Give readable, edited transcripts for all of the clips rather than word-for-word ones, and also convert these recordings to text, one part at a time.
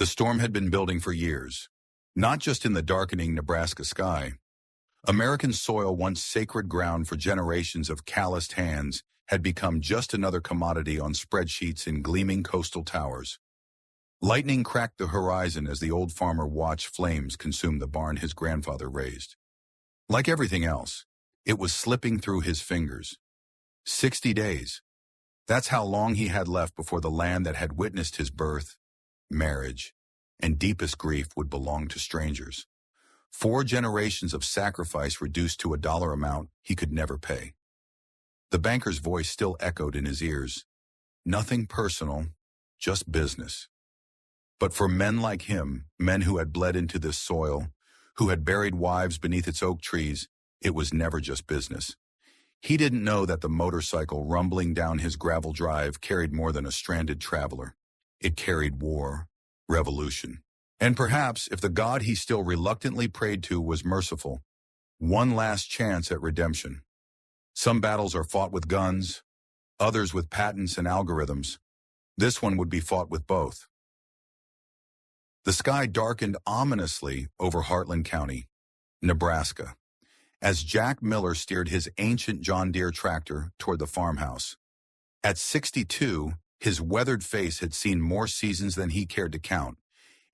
The storm had been building for years, not just in the darkening Nebraska sky. American soil, once sacred ground for generations of calloused hands, had become just another commodity on spreadsheets in gleaming coastal towers. Lightning cracked the horizon as the old farmer watched flames consume the barn his grandfather raised. Like everything else, it was slipping through his fingers. 60 days. That's how long he had left before the land that had witnessed his birth, marriage, and deepest grief would belong to strangers. 4 generations of sacrifice reduced to a dollar amount he could never pay. The banker's voice still echoed in his ears. Nothing personal, just business. But for men like him, men who had bled into this soil, who had buried wives beneath its oak trees, it was never just business. He didn't know that the motorcycle rumbling down his gravel drive carried more than a stranded traveler. It carried war, revolution. And perhaps, if the God he still reluctantly prayed to was merciful, one last chance at redemption. Some battles are fought with guns, others with patents and algorithms. This one would be fought with both. The sky darkened ominously over Heartland County, Nebraska, as Jack Miller steered his ancient John Deere tractor toward the farmhouse. At 62, his weathered face had seen more seasons than he cared to count,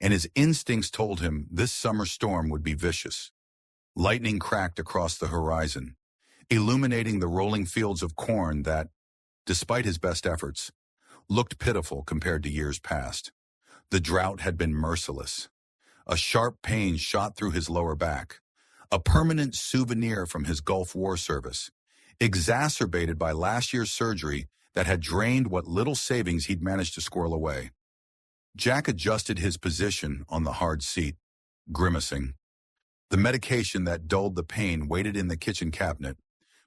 and his instincts told him this summer storm would be vicious. Lightning cracked across the horizon, illuminating the rolling fields of corn that, despite his best efforts, looked pitiful compared to years past. The drought had been merciless. A sharp pain shot through his lower back, a permanent souvenir from his Gulf War service, exacerbated by last year's surgery that had drained what little savings he'd managed to squirrel away. Jack adjusted his position on the hard seat, grimacing. The medication that dulled the pain waited in the kitchen cabinet,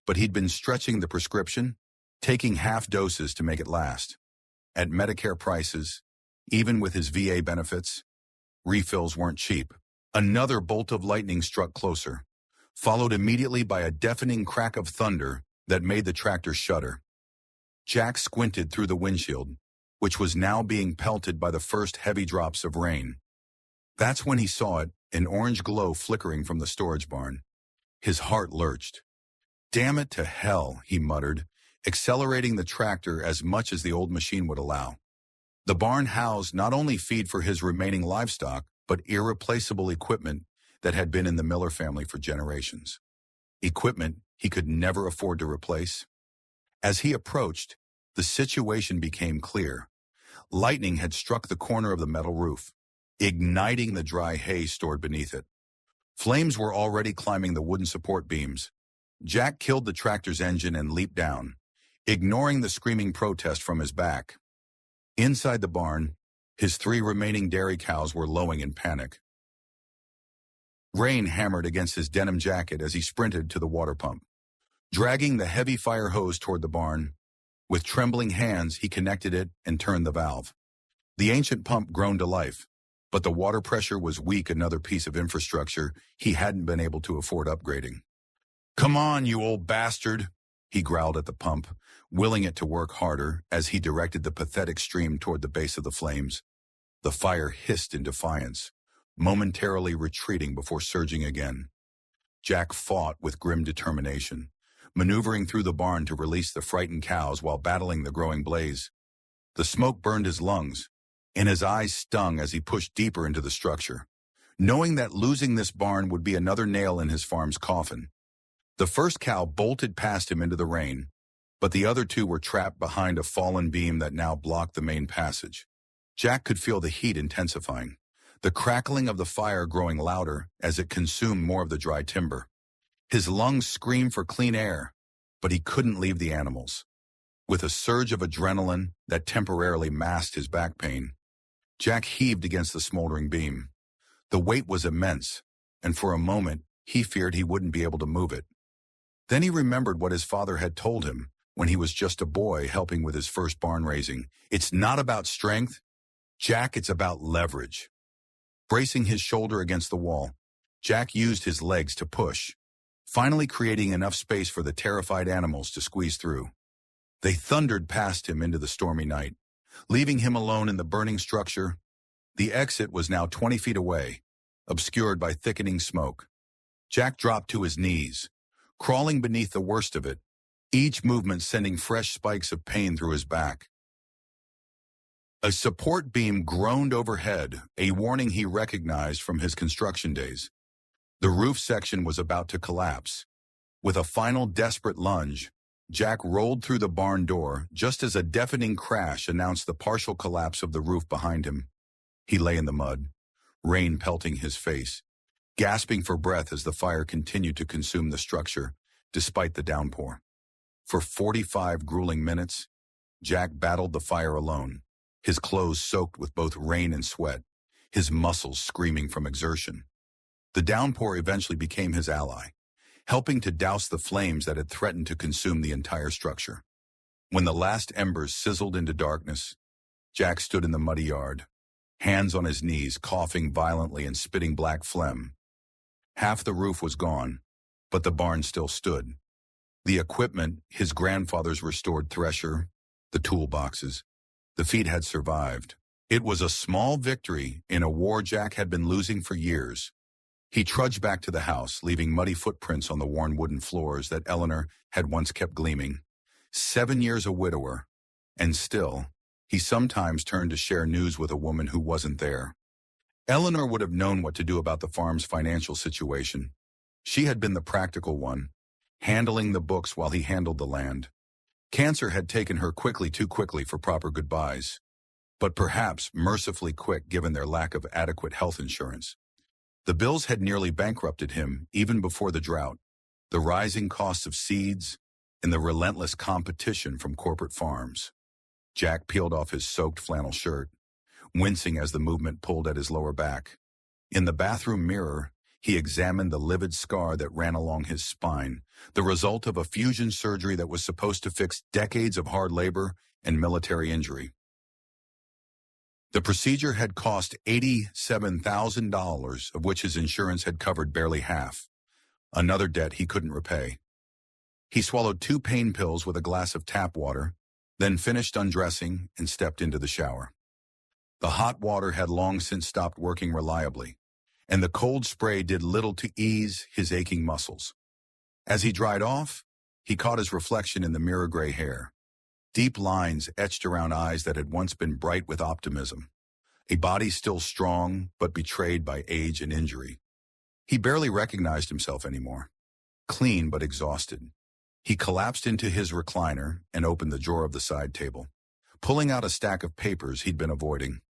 but he'd been stretching the prescription, taking half doses to make it last. At Medicare prices, even with his VA benefits, refills weren't cheap. Another bolt of lightning struck closer, followed immediately by a deafening crack of thunder that made the tractor shudder. Jack squinted through the windshield, which was now being pelted by the first heavy drops of rain. That's when he saw it, an orange glow flickering from the storage barn. His heart lurched. "Damn it to hell," he muttered, accelerating the tractor as much as the old machine would allow. The barn housed not only feed for his remaining livestock, but irreplaceable equipment that had been in the Miller family for generations. Equipment he could never afford to replace. As he approached, the situation became clear. Lightning had struck the corner of the metal roof, igniting the dry hay stored beneath it. Flames were already climbing the wooden support beams. Jack killed the tractor's engine and leaped down, ignoring the screaming protest from his back. Inside the barn, his 3 remaining dairy cows were lowing in panic. Rain hammered against his denim jacket as he sprinted to the water pump. Dragging the heavy fire hose toward the barn, with trembling hands he connected it and turned the valve. The ancient pump groaned to life, but the water pressure was weak, another piece of infrastructure he hadn't been able to afford upgrading. "Come on, you old bastard," he growled at the pump, willing it to work harder as he directed the pathetic stream toward the base of the flames. The fire hissed in defiance, momentarily retreating before surging again. Jack fought with grim determination, maneuvering through the barn to release the frightened cows while battling the growing blaze. The smoke burned his lungs, and his eyes stung as he pushed deeper into the structure, knowing that losing this barn would be another nail in his farm's coffin. The first cow bolted past him into the rain, but the other 2 were trapped behind a fallen beam that now blocked the main passage. Jack could feel the heat intensifying, the crackling of the fire growing louder as it consumed more of the dry timber. His lungs screamed for clean air, but he couldn't leave the animals. With a surge of adrenaline that temporarily masked his back pain, Jack heaved against the smoldering beam. The weight was immense, and for a moment he feared he wouldn't be able to move it. Then he remembered what his father had told him when he was just a boy helping with his first barn raising. "It's not about strength, Jack, it's about leverage." Bracing his shoulder against the wall, Jack used his legs to push, finally creating enough space for the terrified animals to squeeze through. They thundered past him into the stormy night, leaving him alone in the burning structure, The exit was now 20 feet away, obscured by thickening smoke. Jack dropped to his knees, crawling beneath the worst of it, each movement sending fresh spikes of pain through his back. A support beam groaned overhead, a warning he recognized from his construction days. The roof section was about to collapse. With a final desperate lunge, Jack rolled through the barn door just as a deafening crash announced the partial collapse of the roof behind him. He lay in the mud, rain pelting his face, gasping for breath as the fire continued to consume the structure, despite the downpour. For 45 grueling minutes, Jack battled the fire alone, his clothes soaked with both rain and sweat, his muscles screaming from exertion. The downpour eventually became his ally, helping to douse the flames that had threatened to consume the entire structure. When the last embers sizzled into darkness, Jack stood in the muddy yard, hands on his knees, coughing violently and spitting black phlegm. Half the roof was gone, but the barn still stood. The equipment, his grandfather's restored thresher, the toolboxes, the feet had survived. It was a small victory in a war Jack had been losing for years. He trudged back to the house, leaving muddy footprints on the worn wooden floors that Eleanor had once kept gleaming. 7 years a widower, and still, he sometimes turned to share news with a woman who wasn't there. Eleanor would have known what to do about the farm's financial situation. She had been the practical one, handling the books while he handled the land. Cancer had taken her too quickly for proper goodbyes, but perhaps mercifully quick given their lack of adequate health insurance. The bills had nearly bankrupted him even before the drought, the rising costs of seeds, and the relentless competition from corporate farms. Jack peeled off his soaked flannel shirt, wincing as the movement pulled at his lower back. In the bathroom mirror, he examined the livid scar that ran along his spine, the result of a fusion surgery that was supposed to fix decades of hard labor and military injury. The procedure had cost $87,000, of which his insurance had covered barely half, another debt he couldn't repay. He swallowed 2 pain pills with a glass of tap water, then finished undressing and stepped into the shower. The hot water had long since stopped working reliably, and the cold spray did little to ease his aching muscles. As he dried off, he caught his reflection in the mirror gray hair. Deep lines etched around eyes that had once been bright with optimism. A body still strong, but betrayed by age and injury. He barely recognized himself anymore. Clean but exhausted. He collapsed into his recliner and opened the drawer of the side table, pulling out a stack of papers he'd been avoiding.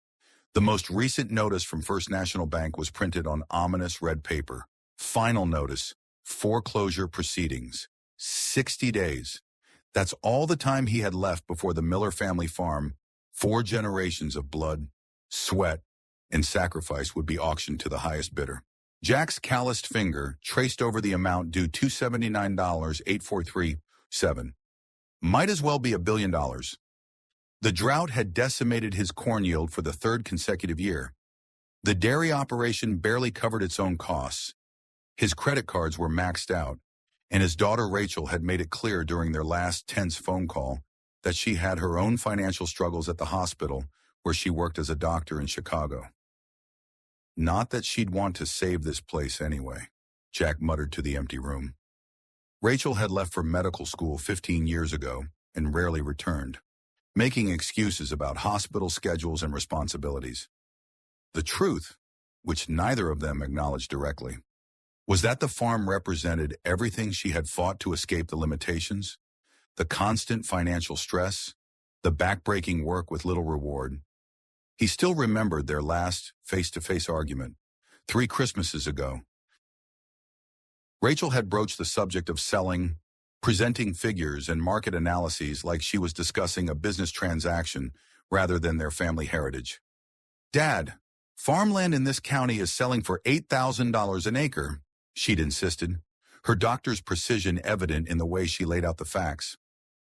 The most recent notice from First National Bank was printed on ominous red paper. Final notice, foreclosure proceedings. 60 days. That's all the time he had left before the Miller family farm, 4 generations of blood, sweat, and sacrifice would be auctioned to the highest bidder. Jack's calloused finger traced over the amount due $279,843.7. Might as well be $1 billion. The drought had decimated his corn yield for the 3rd consecutive year. The dairy operation barely covered its own costs. His credit cards were maxed out, and his daughter Rachel had made it clear during their last tense phone call that she had her own financial struggles at the hospital where she worked as a doctor in Chicago. Not that she'd want to save this place anyway, Jack muttered to the empty room. Rachel had left for medical school 15 years ago and rarely returned, making excuses about hospital schedules and responsibilities. The truth, which neither of them acknowledged directly, was that the farm represented everything she had fought to escape the limitations, the constant financial stress, the backbreaking work with little reward. He still remembered their last face-to-face argument, 3 Christmases ago. Rachel had broached the subject of selling, presenting figures and market analyses like she was discussing a business transaction rather than their family heritage. "Dad, farmland in this county is selling for $8,000 an acre," she'd insisted, her doctor's precision evident in the way she laid out the facts.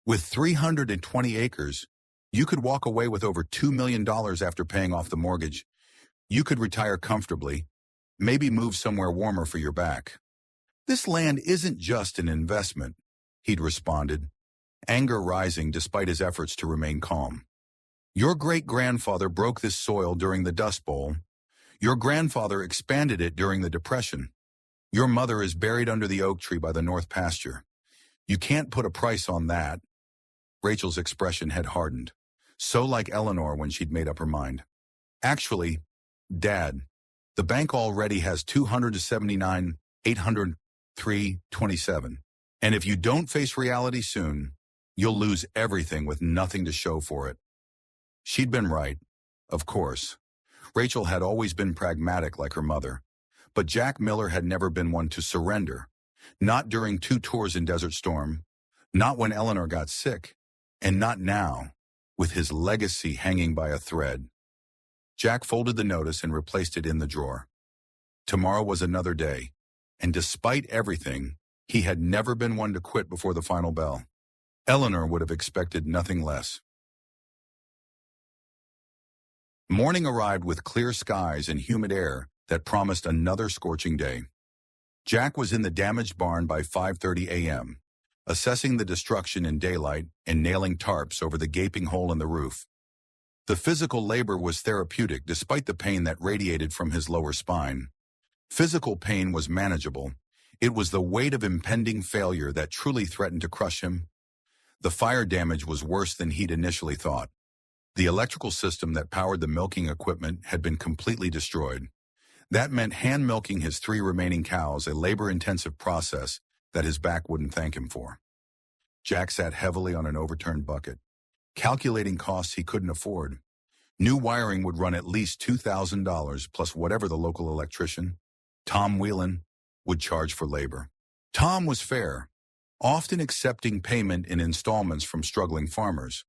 "With 320 acres, you could walk away with over $2 million after paying off the mortgage. You could retire comfortably, maybe move somewhere warmer for your back." "This land isn't just an investment," he'd responded, anger rising despite his efforts to remain calm. Your great-grandfather broke this soil during the Dust Bowl. Your grandfather expanded it during the Depression. Your mother is buried under the oak tree by the North Pasture. You can't put a price on that." Rachel's expression had hardened, so like Eleanor when she'd made up her mind. "Actually, Dad, the bank already has $279,803.27. And if you don't face reality soon, you'll lose everything with nothing to show for it." She'd been right, of course. Rachel had always been pragmatic like her mother. But Jack Miller had never been one to surrender. Not during 2 tours in Desert Storm, not when Eleanor got sick, and not now, with his legacy hanging by a thread. Jack folded the notice and replaced it in the drawer. Tomorrow was another day, and despite everything, he had never been one to quit before the final bell. Eleanor would have expected nothing less. Morning arrived with clear skies and humid air that promised another scorching day. Jack was in the damaged barn by 5:30 a.m., assessing the destruction in daylight and nailing tarps over the gaping hole in the roof. The physical labor was therapeutic despite the pain that radiated from his lower spine. Physical pain was manageable. It was the weight of impending failure that truly threatened to crush him. The fire damage was worse than he'd initially thought. The electrical system that powered the milking equipment had been completely destroyed. That meant hand-milking his 3 remaining cows, a labor-intensive process that his back wouldn't thank him for. Jack sat heavily on an overturned bucket, calculating costs he couldn't afford. New wiring would run at least $2,000 plus whatever the local electrician, Tom Whelan, would charge for labor. Tom was fair, often accepting payment in installments from struggling farmers.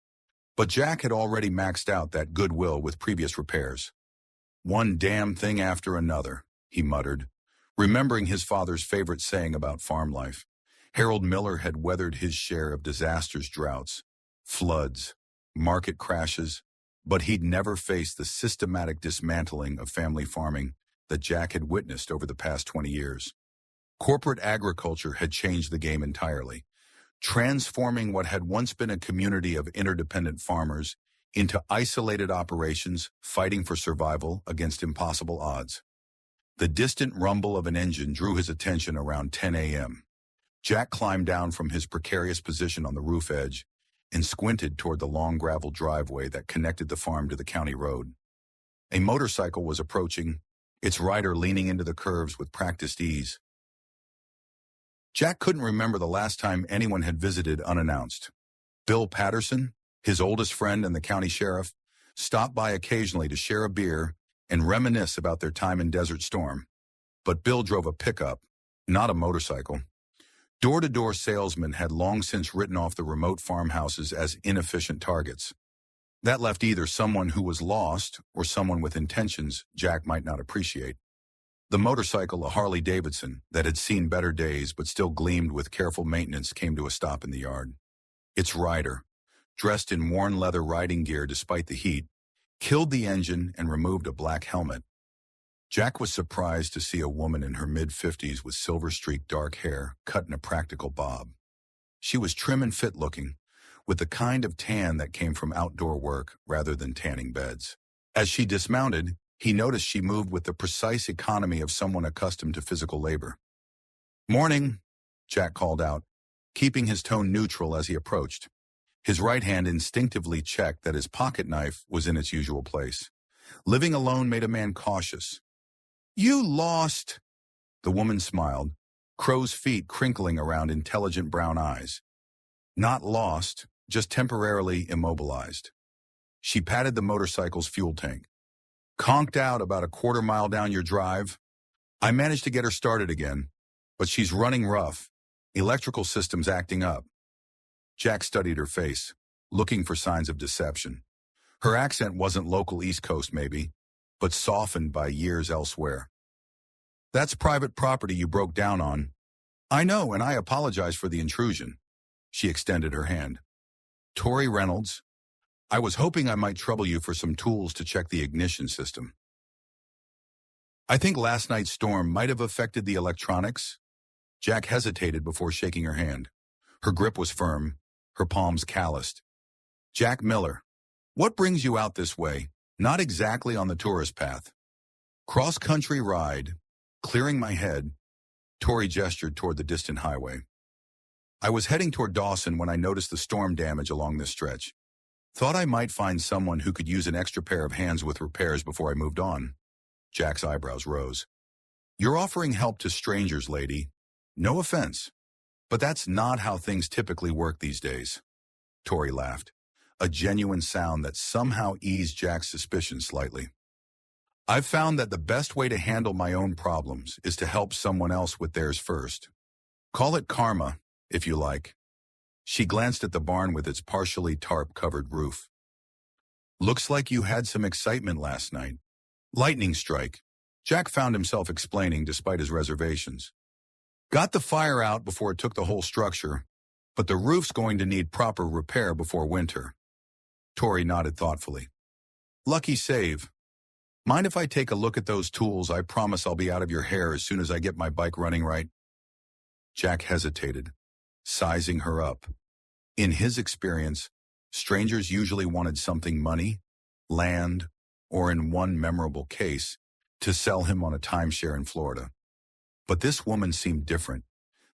But Jack had already maxed out that goodwill with previous repairs. "One damn thing after another," he muttered, remembering his father's favorite saying about farm life. Harold Miller had weathered his share of disasters, droughts, floods, market crashes, but he'd never faced the systematic dismantling of family farming that Jack had witnessed over the past 20 years. Corporate agriculture had changed the game entirely, transforming what had once been a community of interdependent farmers into isolated operations fighting for survival against impossible odds. The distant rumble of an engine drew his attention around 10 a.m. Jack climbed down from his precarious position on the roof edge and squinted toward the long gravel driveway that connected the farm to the county road. A motorcycle was approaching, its rider leaning into the curves with practiced ease. Jack couldn't remember the last time anyone had visited unannounced. Bill Patterson, his oldest friend and the county sheriff, stopped by occasionally to share a beer and reminisce about their time in Desert Storm. But Bill drove a pickup, not a motorcycle. Door-to-door salesmen had long since written off the remote farmhouses as inefficient targets. That left either someone who was lost or someone with intentions Jack might not appreciate. The motorcycle, a Harley-Davidson, that had seen better days but still gleamed with careful maintenance, came to a stop in the yard. Its rider, dressed in worn leather riding gear despite the heat, killed the engine and removed a black helmet. Jack was surprised to see a woman in her mid-50s with silver-streaked dark hair cut in a practical bob. She was trim and fit-looking, with the kind of tan that came from outdoor work rather than tanning beds. As she dismounted, he noticed she moved with the precise economy of someone accustomed to physical labor. "Morning," Jack called out, keeping his tone neutral as he approached. His right hand instinctively checked that his pocket knife was in its usual place. Living alone made a man cautious. "You lost," the woman smiled, crow's feet crinkling around intelligent brown eyes. "Not lost, just temporarily immobilized." She patted the motorcycle's fuel tank. "Conked out about a quarter mile down your drive. I managed to get her started again, but she's running rough. Electrical system's acting up." Jack studied her face, looking for signs of deception. Her accent wasn't local East Coast maybe, but softened by years elsewhere. "That's private property you broke down on." "I know, and I apologize for the intrusion." She extended her hand. "Tori Reynolds. I was hoping I might trouble you for some tools to check the ignition system." "I think last night's storm might have affected the electronics." Jack hesitated before shaking her hand. Her grip was firm, her palms calloused. "Jack Miller, What brings you out this way? Not exactly on the tourist path. Cross-country ride. Clearing my head, Tori gestured toward the distant highway. I was heading toward Dawson when I noticed the storm damage along this stretch. Thought I might find someone who could use an extra pair of hands with repairs before I moved on. Jack's eyebrows rose. You're offering help to strangers, lady. No offense, but that's not how things typically work these days. Tori laughed, a genuine sound that somehow eased Jack's suspicion slightly. I've found that the best way to handle my own problems is to help someone else with theirs first. Call it karma, if you like. She glanced at the barn with its partially tarp-covered roof. Looks like you had some excitement last night. Lightning strike, Jack found himself explaining despite his reservations. Got the fire out before it took the whole structure, but the roof's going to need proper repair before winter. Tori nodded thoughtfully. Lucky save. Mind if I take a look at those tools? I promise I'll be out of your hair as soon as I get my bike running right. Jack hesitated, sizing her up. In his experience, strangers usually wanted something: money, land, or in one memorable case, to sell him on a timeshare in Florida. But this woman seemed different.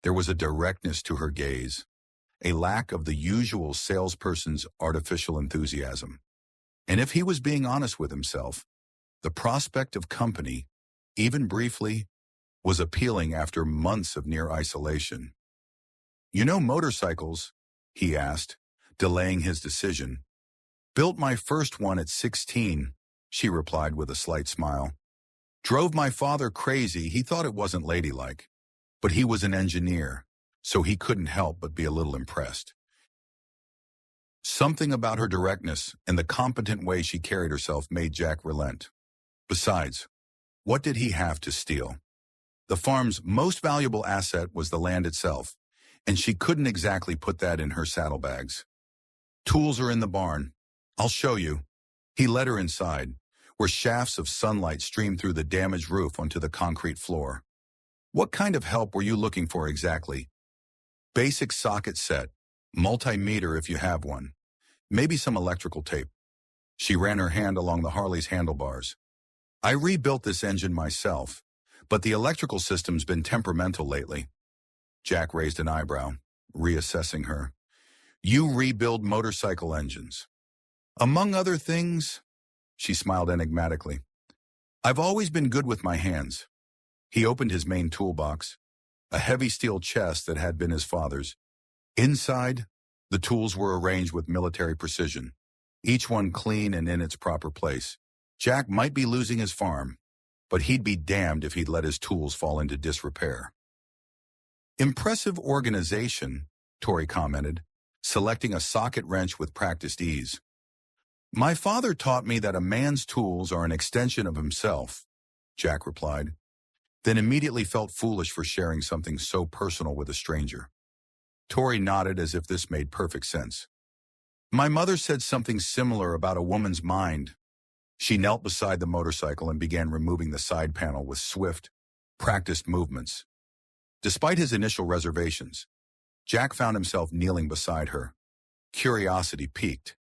There was a directness to her gaze, a lack of the usual salesperson's artificial enthusiasm. And if he was being honest with himself, the prospect of company, even briefly, was appealing after months of near isolation. You know motorcycles? He asked, delaying his decision. Built my first one at 16, she replied with a slight smile. Drove my father crazy. He thought it wasn't ladylike. But he was an engineer, so he couldn't help but be a little impressed. Something about her directness and the competent way she carried herself made Jack relent. Besides, what did he have to steal? The farm's most valuable asset was the land itself, and she couldn't exactly put that in her saddlebags. Tools are in the barn. I'll show you. He led her inside, where shafts of sunlight streamed through the damaged roof onto the concrete floor. What kind of help were you looking for exactly? Basic socket set, multimeter if you have one, maybe some electrical tape. She ran her hand along the Harley's handlebars. I rebuilt this engine myself, but the electrical system's been temperamental lately. Jack raised an eyebrow, reassessing her. You rebuild motorcycle engines. Among other things, she smiled enigmatically. I've always been good with my hands. He opened his main toolbox, a heavy steel chest that had been his father's. Inside, the tools were arranged with military precision, each one clean and in its proper place. Jack might be losing his farm, but he'd be damned if he'd let his tools fall into disrepair. Impressive organization, Tori commented, selecting a socket wrench with practiced ease. My father taught me that a man's tools are an extension of himself, Jack replied, then immediately felt foolish for sharing something so personal with a stranger. Tori nodded as if this made perfect sense. My mother said something similar about a woman's mind. She knelt beside the motorcycle and began removing the side panel with swift, practiced movements. Despite his initial reservations, Jack found himself kneeling beside her. Curiosity piqued.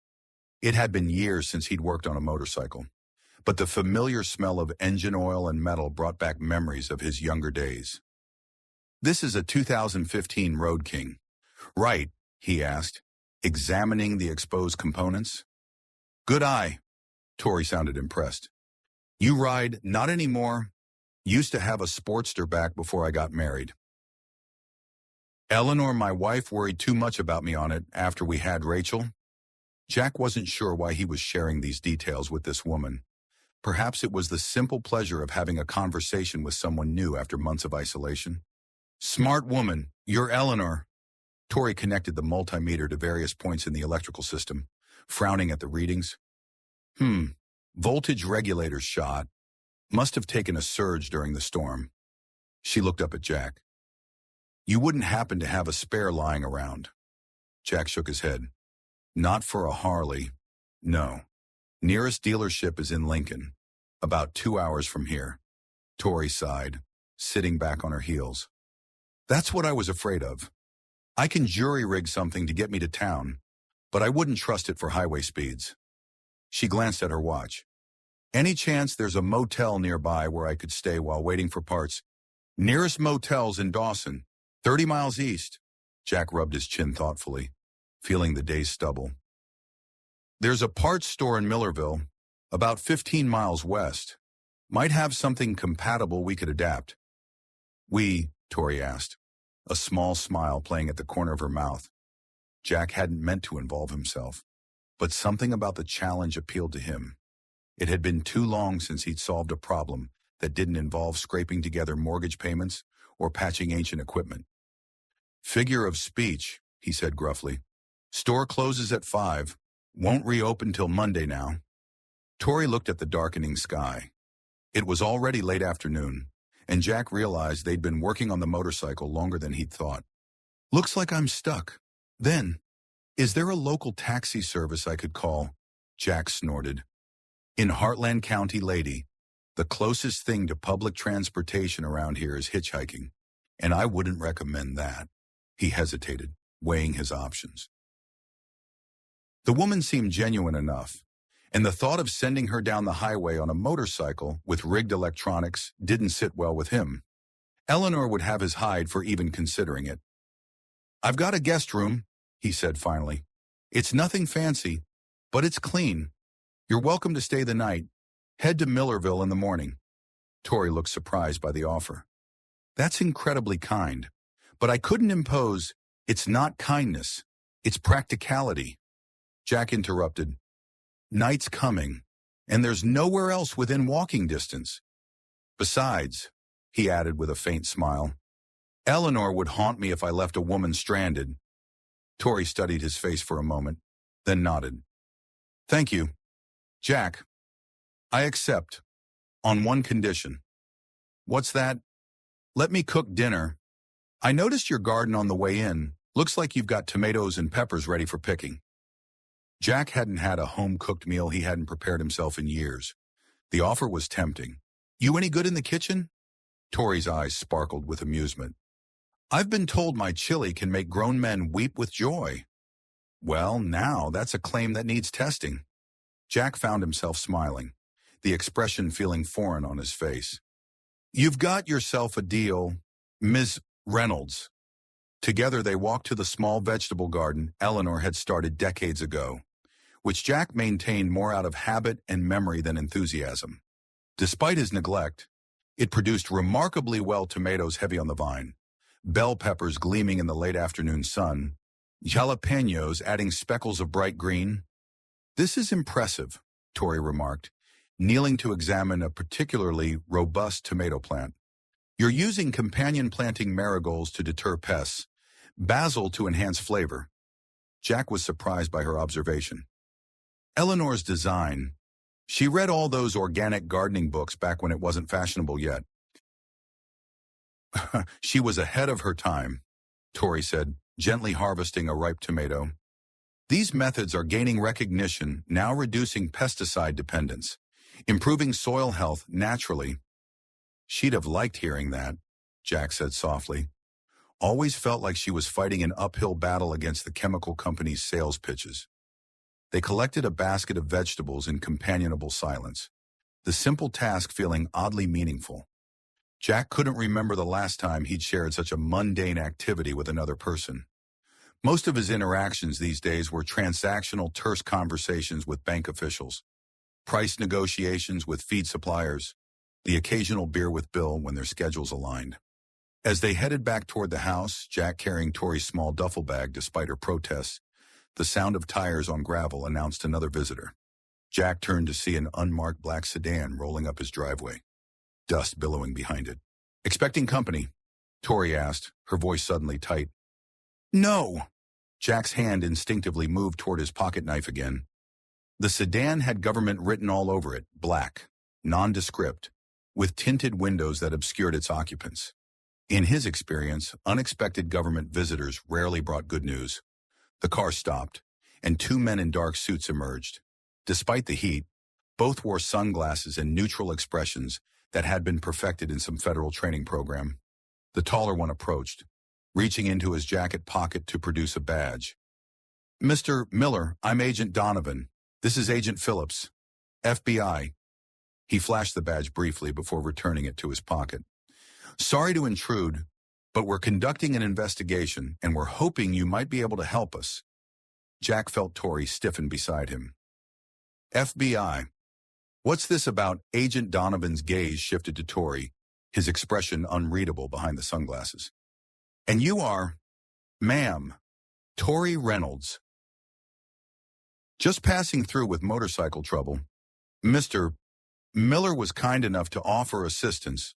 It had been years since he'd worked on a motorcycle, but the familiar smell of engine oil and metal brought back memories of his younger days. This is a 2015 Road King. Right, he asked, examining the exposed components. Good eye. Tori sounded impressed. You ride? Not anymore. Used to have a Sportster back before I got married. Eleanor, my wife, worried too much about me on it after we had Rachel. Jack wasn't sure why he was sharing these details with this woman. Perhaps it was the simple pleasure of having a conversation with someone new after months of isolation. Smart woman, you're Eleanor. Tori connected the multimeter to various points in the electrical system, frowning at the readings. Voltage regulator shot. Must have taken a surge during the storm. She looked up at Jack. You wouldn't happen to have a spare lying around? Jack shook his head. Not for a Harley. No. Nearest dealership is in Lincoln, about 2 hours from here. Tori sighed, sitting back on her heels. That's what I was afraid of. I can jury-rig something to get me to town, but I wouldn't trust it for highway speeds. She glanced at her watch. Any chance there's a motel nearby where I could stay while waiting for parts? Nearest motel's in Dawson, 30 miles east. Jack rubbed his chin thoughtfully, feeling the day's stubble. There's a parts store in Millerville, about 15 miles west. Might have something compatible we could adapt. Tori asked, a small smile playing at the corner of her mouth. Jack hadn't meant to involve himself, but something about the challenge appealed to him. It had been too long since he'd solved a problem that didn't involve scraping together mortgage payments or patching ancient equipment. Figure of speech, he said gruffly. Store closes at 5. Won't reopen till Monday now. Tori looked at the darkening sky. It was already late afternoon, and Jack realized they'd been working on the motorcycle longer than he'd thought. Looks like I'm stuck. Then, is there a local taxi service I could call? Jack snorted. In Heartland County, lady, the closest thing to public transportation around here is hitchhiking, and I wouldn't recommend that. He hesitated, weighing his options. The woman seemed genuine enough, and the thought of sending her down the highway on a motorcycle with rigged electronics didn't sit well with him. Eleanor would have his hide for even considering it. I've got a guest room, he said finally. It's nothing fancy, but it's clean. You're welcome to stay the night. Head to Millerville in the morning. Tori looked surprised by the offer. That's incredibly kind, but I couldn't impose. It's not kindness. It's practicality. Jack interrupted. Night's coming, and there's nowhere else within walking distance. Besides, he added with a faint smile, Eleanor would haunt me if I left a woman stranded. Tori studied his face for a moment, then nodded. Thank you. Jack, I accept, on one condition. What's that? Let me cook dinner. I noticed your garden on the way in. Looks like you've got tomatoes and peppers ready for picking. Jack hadn't had a home-cooked meal he hadn't prepared himself in years. The offer was tempting. You any good in the kitchen? Tori's eyes sparkled with amusement. I've been told my chili can make grown men weep with joy. Well, now that's a claim that needs testing. Jack found himself smiling, the expression feeling foreign on his face. You've got yourself a deal, Ms. Reynolds. Together they walked to the small vegetable garden Eleanor had started decades ago, which Jack maintained more out of habit and memory than enthusiasm. Despite his neglect, it produced remarkably well tomatoes heavy on the vine, bell peppers gleaming in the late afternoon sun, jalapenos adding speckles of bright green. This is impressive, Tori remarked, kneeling to examine a particularly robust tomato plant. You're using companion planting marigolds to deter pests, basil to enhance flavor. Jack was surprised by her observation. Eleanor's design. She read all those organic gardening books back when it wasn't fashionable yet. She was ahead of her time, Tori said, gently harvesting a ripe tomato. These methods are gaining recognition, now reducing pesticide dependence, improving soil health naturally. She'd have liked hearing that, Jack said softly. Always felt like she was fighting an uphill battle against the chemical company's sales pitches. They collected a basket of vegetables in companionable silence, the simple task feeling oddly meaningful. Jack couldn't remember the last time he'd shared such a mundane activity with another person. Most of his interactions these days were transactional, terse conversations with bank officials, price negotiations with feed suppliers, the occasional beer with Bill when their schedules aligned. As they headed back toward the house, Jack carrying Tori's small duffel bag despite her protests, the sound of tires on gravel announced another visitor. Jack turned to see an unmarked black sedan rolling up his driveway, dust billowing behind it. Expecting company? Tori asked, her voice suddenly tight. No. Jack's hand instinctively moved toward his pocket knife again. The sedan had government written all over it, black, nondescript, with tinted windows that obscured its occupants. In his experience, unexpected government visitors rarely brought good news. The car stopped, and two men in dark suits emerged. Despite the heat, both wore sunglasses and neutral expressions that had been perfected in some federal training program. The taller one approached, reaching into his jacket pocket to produce a badge. Mr. Miller, I'm Agent Donovan. This is Agent Phillips, FBI. He flashed the badge briefly before returning it to his pocket. Sorry to intrude, but we're conducting an investigation and we're hoping you might be able to help us. Jack felt Tori stiffen beside him. FBI. What's this about? Agent Donovan's gaze shifted to Tori, his expression unreadable behind the sunglasses. And you are, ma'am, Tori Reynolds. Just passing through with motorcycle trouble. Mr. Miller was kind enough to offer assistance.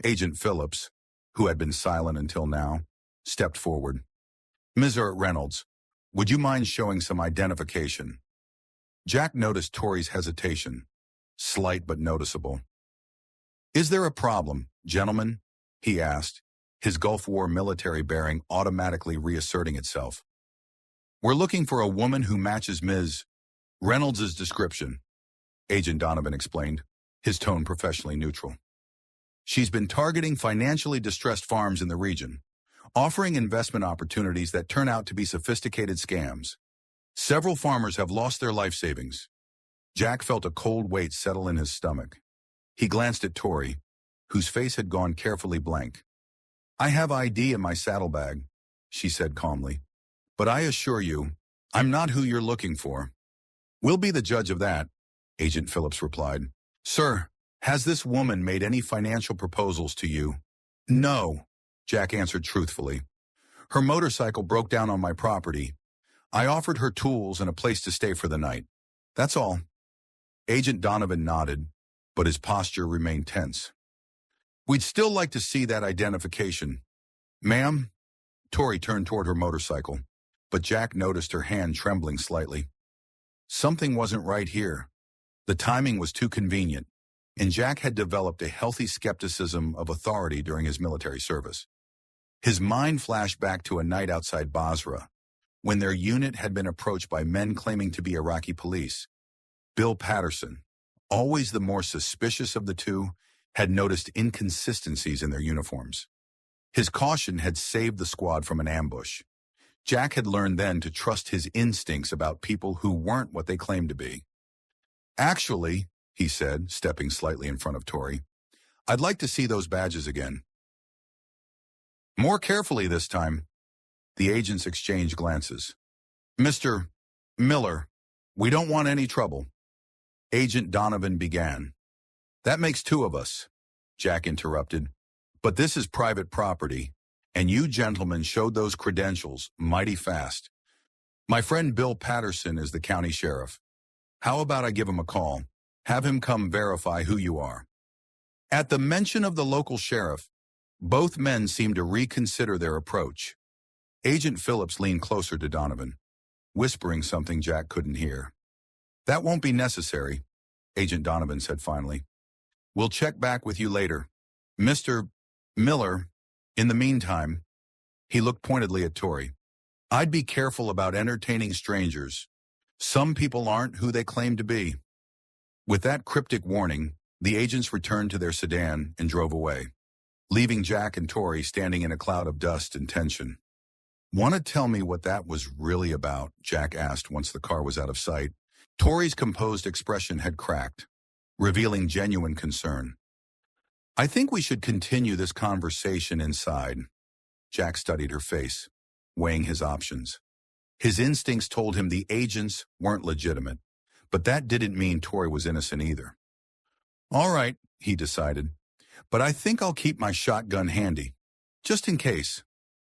Agent Phillips, who had been silent until now, stepped forward. Mr. Reynolds, would you mind showing some identification? Jack noticed Tori's hesitation, slight but noticeable. Is there a problem, gentlemen? He asked, his Gulf War military bearing automatically reasserting itself. We're looking for a woman who matches Ms. Reynolds' description, Agent Donovan explained, his tone professionally neutral. She's been targeting financially distressed farms in the region, offering investment opportunities that turn out to be sophisticated scams. Several farmers have lost their life savings. Jack felt a cold weight settle in his stomach. He glanced at Tori, whose face had gone carefully blank. I have ID in my saddlebag, she said calmly. But I assure you, I'm not who you're looking for. We'll be the judge of that, Agent Phillips replied. Sir, has this woman made any financial proposals to you? No, Jack answered truthfully. Her motorcycle broke down on my property. I offered her tools and a place to stay for the night. That's all. Agent Donovan nodded, but his posture remained tense. We'd still like to see that identification. Ma'am? Tori turned toward her motorcycle, but Jack noticed her hand trembling slightly. Something wasn't right here. The timing was too convenient, and Jack had developed a healthy skepticism of authority during his military service. His mind flashed back to a night outside Basra, when their unit had been approached by men claiming to be Iraqi police. Bill Patterson, always the more suspicious of the two, had noticed inconsistencies in their uniforms. His caution had saved the squad from an ambush. Jack had learned then to trust his instincts about people who weren't what they claimed to be. Actually, he said, stepping slightly in front of Tori, I'd like to see those badges again. More carefully this time. The agents exchanged glances. Mr. Miller, we don't want any trouble. Agent Donovan began. That makes two of us, Jack interrupted. But this is private property, and you gentlemen showed those credentials mighty fast. My friend Bill Patterson is the county sheriff. How about I give him a call? Have him come verify who you are. At the mention of the local sheriff, both men seemed to reconsider their approach. Agent Phillips leaned closer to Donovan, whispering something Jack couldn't hear. That won't be necessary, Agent Donovan said finally. We'll check back with you later. Mr. Miller, in the meantime, he looked pointedly at Tori. I'd be careful about entertaining strangers. Some people aren't who they claim to be. With that cryptic warning, the agents returned to their sedan and drove away, leaving Jack and Tori standing in a cloud of dust and tension. Want to tell me what that was really about? Jack asked once the car was out of sight. Tori's composed expression had cracked, revealing genuine concern. I think we should continue this conversation inside. Jack studied her face, weighing his options. His instincts told him the agents weren't legitimate, but that didn't mean Tori was innocent either. All right, he decided, but I think I'll keep my shotgun handy, just in case.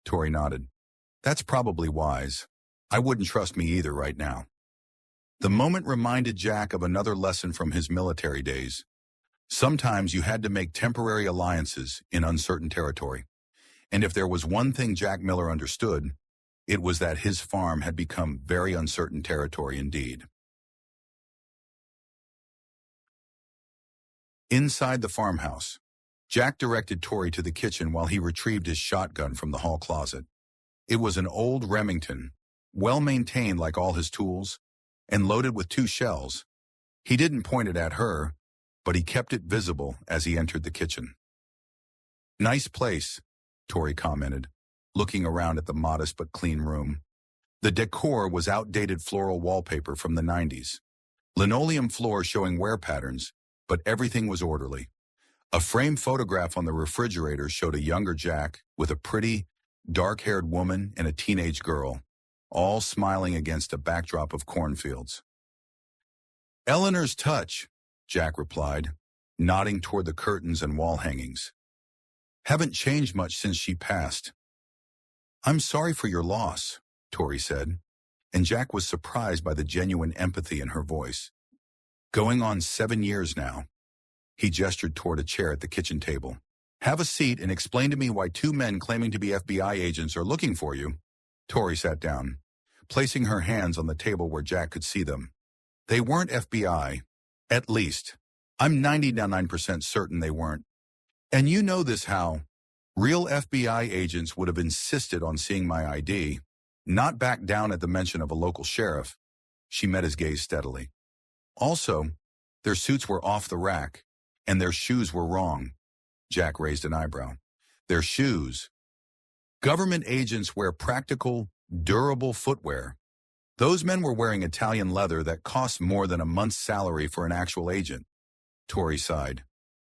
Tori nodded. That's probably wise. I wouldn't trust me either right now. The moment reminded Jack of another lesson from his military days. Sometimes you had to make temporary alliances in uncertain territory. And if there was one thing Jack Miller understood, it was that his farm had become very uncertain territory indeed. Inside the farmhouse, Jack directed Tori to the kitchen while he retrieved his shotgun from the hall closet. It was an old Remington, well-maintained like all his tools, and loaded with 2 shells. He didn't point it at her, but he kept it visible as he entered the kitchen. Nice place, Tori commented, looking around at the modest but clean room. The decor was outdated floral wallpaper from the 90s, Linoleum floor showing wear patterns, but everything was orderly. A framed photograph on the refrigerator showed a younger Jack with a pretty, dark-haired woman and a teenage girl, all smiling against a backdrop of cornfields. "Eleanor's touch," Jack replied, nodding toward the curtains and wall hangings. "Haven't changed much since she passed." "I'm sorry for your loss," Tori said, and Jack was surprised by the genuine empathy in her voice. "Going on 7 years now." He gestured toward a chair at the kitchen table. "Have a seat and explain to me why 2 men claiming to be FBI agents are looking for you." Tori sat down, placing her hands on the table where Jack could see them. "They weren't FBI. At least, I'm 99% certain they weren't. And you know this how. Real FBI agents would have insisted on seeing my ID, not back down at the mention of a local sheriff." She met his gaze steadily. "Also, their suits were off the rack, and their shoes were wrong." Jack raised an eyebrow. "Their shoes. Government agents wear practical, durable footwear. Those men were wearing Italian leather that costs more than a month's salary for an actual agent." Tori sighed.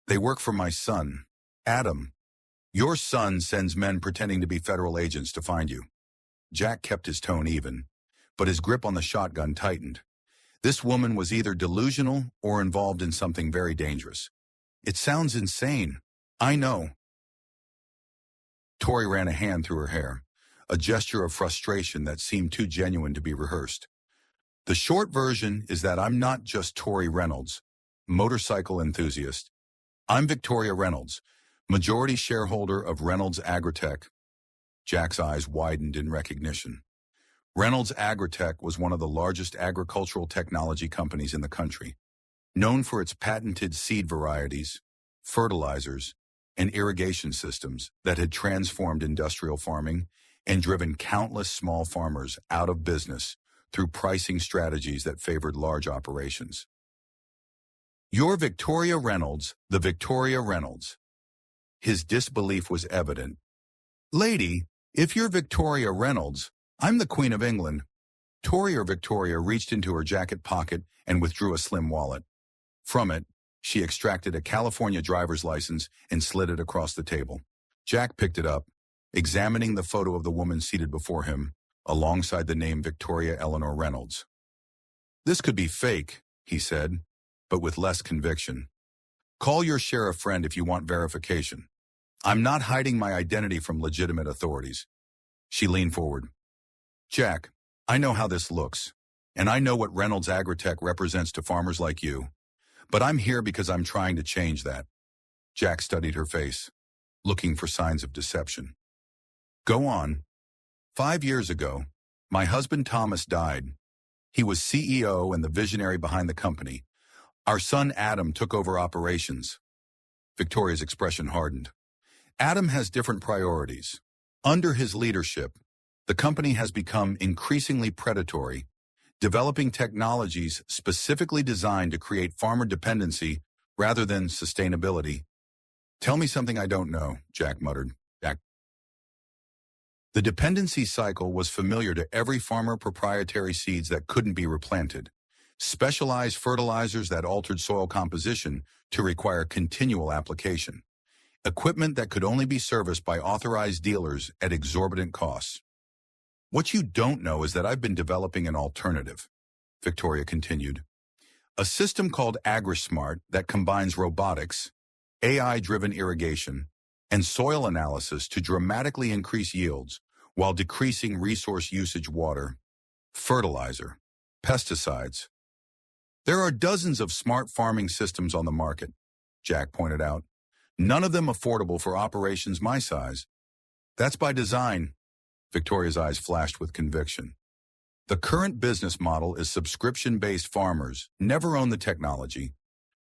"They work for my son, Adam. Your son sends men pretending to be federal agents to find you." Jack kept his tone even, but his grip on the shotgun tightened. This woman was either delusional or involved in something very dangerous. "It sounds insane. I know." Tori ran a hand through her hair, a gesture of frustration that seemed too genuine to be rehearsed. "The short version is that I'm not just Tori Reynolds, motorcycle enthusiast. I'm Victoria Reynolds, majority shareholder of Reynolds Agritech." Jack's eyes widened in recognition. Reynolds Agritech was one of the largest agricultural technology companies in the country, known for its patented seed varieties, fertilizers, and irrigation systems that had transformed industrial farming and driven countless small farmers out of business through pricing strategies that favored large operations. "You're Victoria Reynolds, the Victoria Reynolds." His disbelief was evident. "Lady, if you're Victoria Reynolds, I'm the Queen of England." Victoria reached into her jacket pocket and withdrew a slim wallet. From it, she extracted a California driver's license and slid it across the table. Jack picked it up, examining the photo of the woman seated before him, alongside the name Victoria Eleanor Reynolds. "This could be fake," he said, but with less conviction. "Call your sheriff friend if you want verification. I'm not hiding my identity from legitimate authorities." She leaned forward. "Jack, I know how this looks, and I know what Reynolds Agritech represents to farmers like you, but I'm here because I'm trying to change that." Jack studied her face, looking for signs of deception. "Go on." 5 years ago, my husband Thomas died. He was CEO and the visionary behind the company. Our son Adam took over operations." Victoria's expression hardened. "Adam has different priorities. Under his leadership, the company has become increasingly predatory, developing technologies specifically designed to create farmer dependency rather than sustainability." "Tell me something I don't know," Jack muttered. The dependency cycle was familiar to every farmer: proprietary seeds that couldn't be replanted, specialized fertilizers that altered soil composition to require continual application, equipment that could only be serviced by authorized dealers at exorbitant costs. "What you don't know is that I've been developing an alternative," Victoria continued. "A system called AgriSmart that combines robotics, AI-driven irrigation, and soil analysis to dramatically increase yields while decreasing resource usage: water, fertilizer, pesticides. There are dozens of smart farming systems on the market," Jack pointed out. "None of them affordable for operations my size. That's by design." Victoria's eyes flashed with conviction. "The current business model is subscription-based. Farmers never own the technology.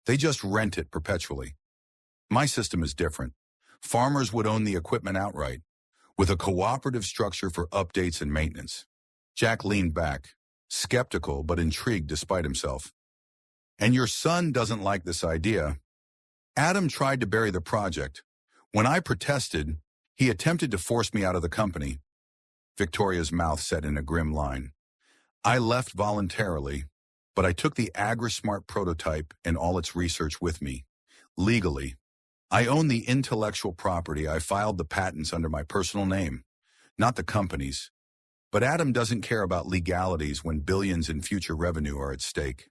They just rent it perpetually. My system is different. Farmers would own the equipment outright, with a cooperative structure for updates and maintenance." Jack leaned back, skeptical but intrigued despite himself. "And your son doesn't like this idea. Adam tried to bury the project. When I protested, he attempted to force me out of the company." Victoria's mouth set in a grim line. "I left voluntarily. but I took the AgriSmart prototype and all its research with me. Legally, I own the intellectual property. I filed the patents under my personal name, not the company's. But Adam doesn't care about legalities when billions in future revenue are at stake.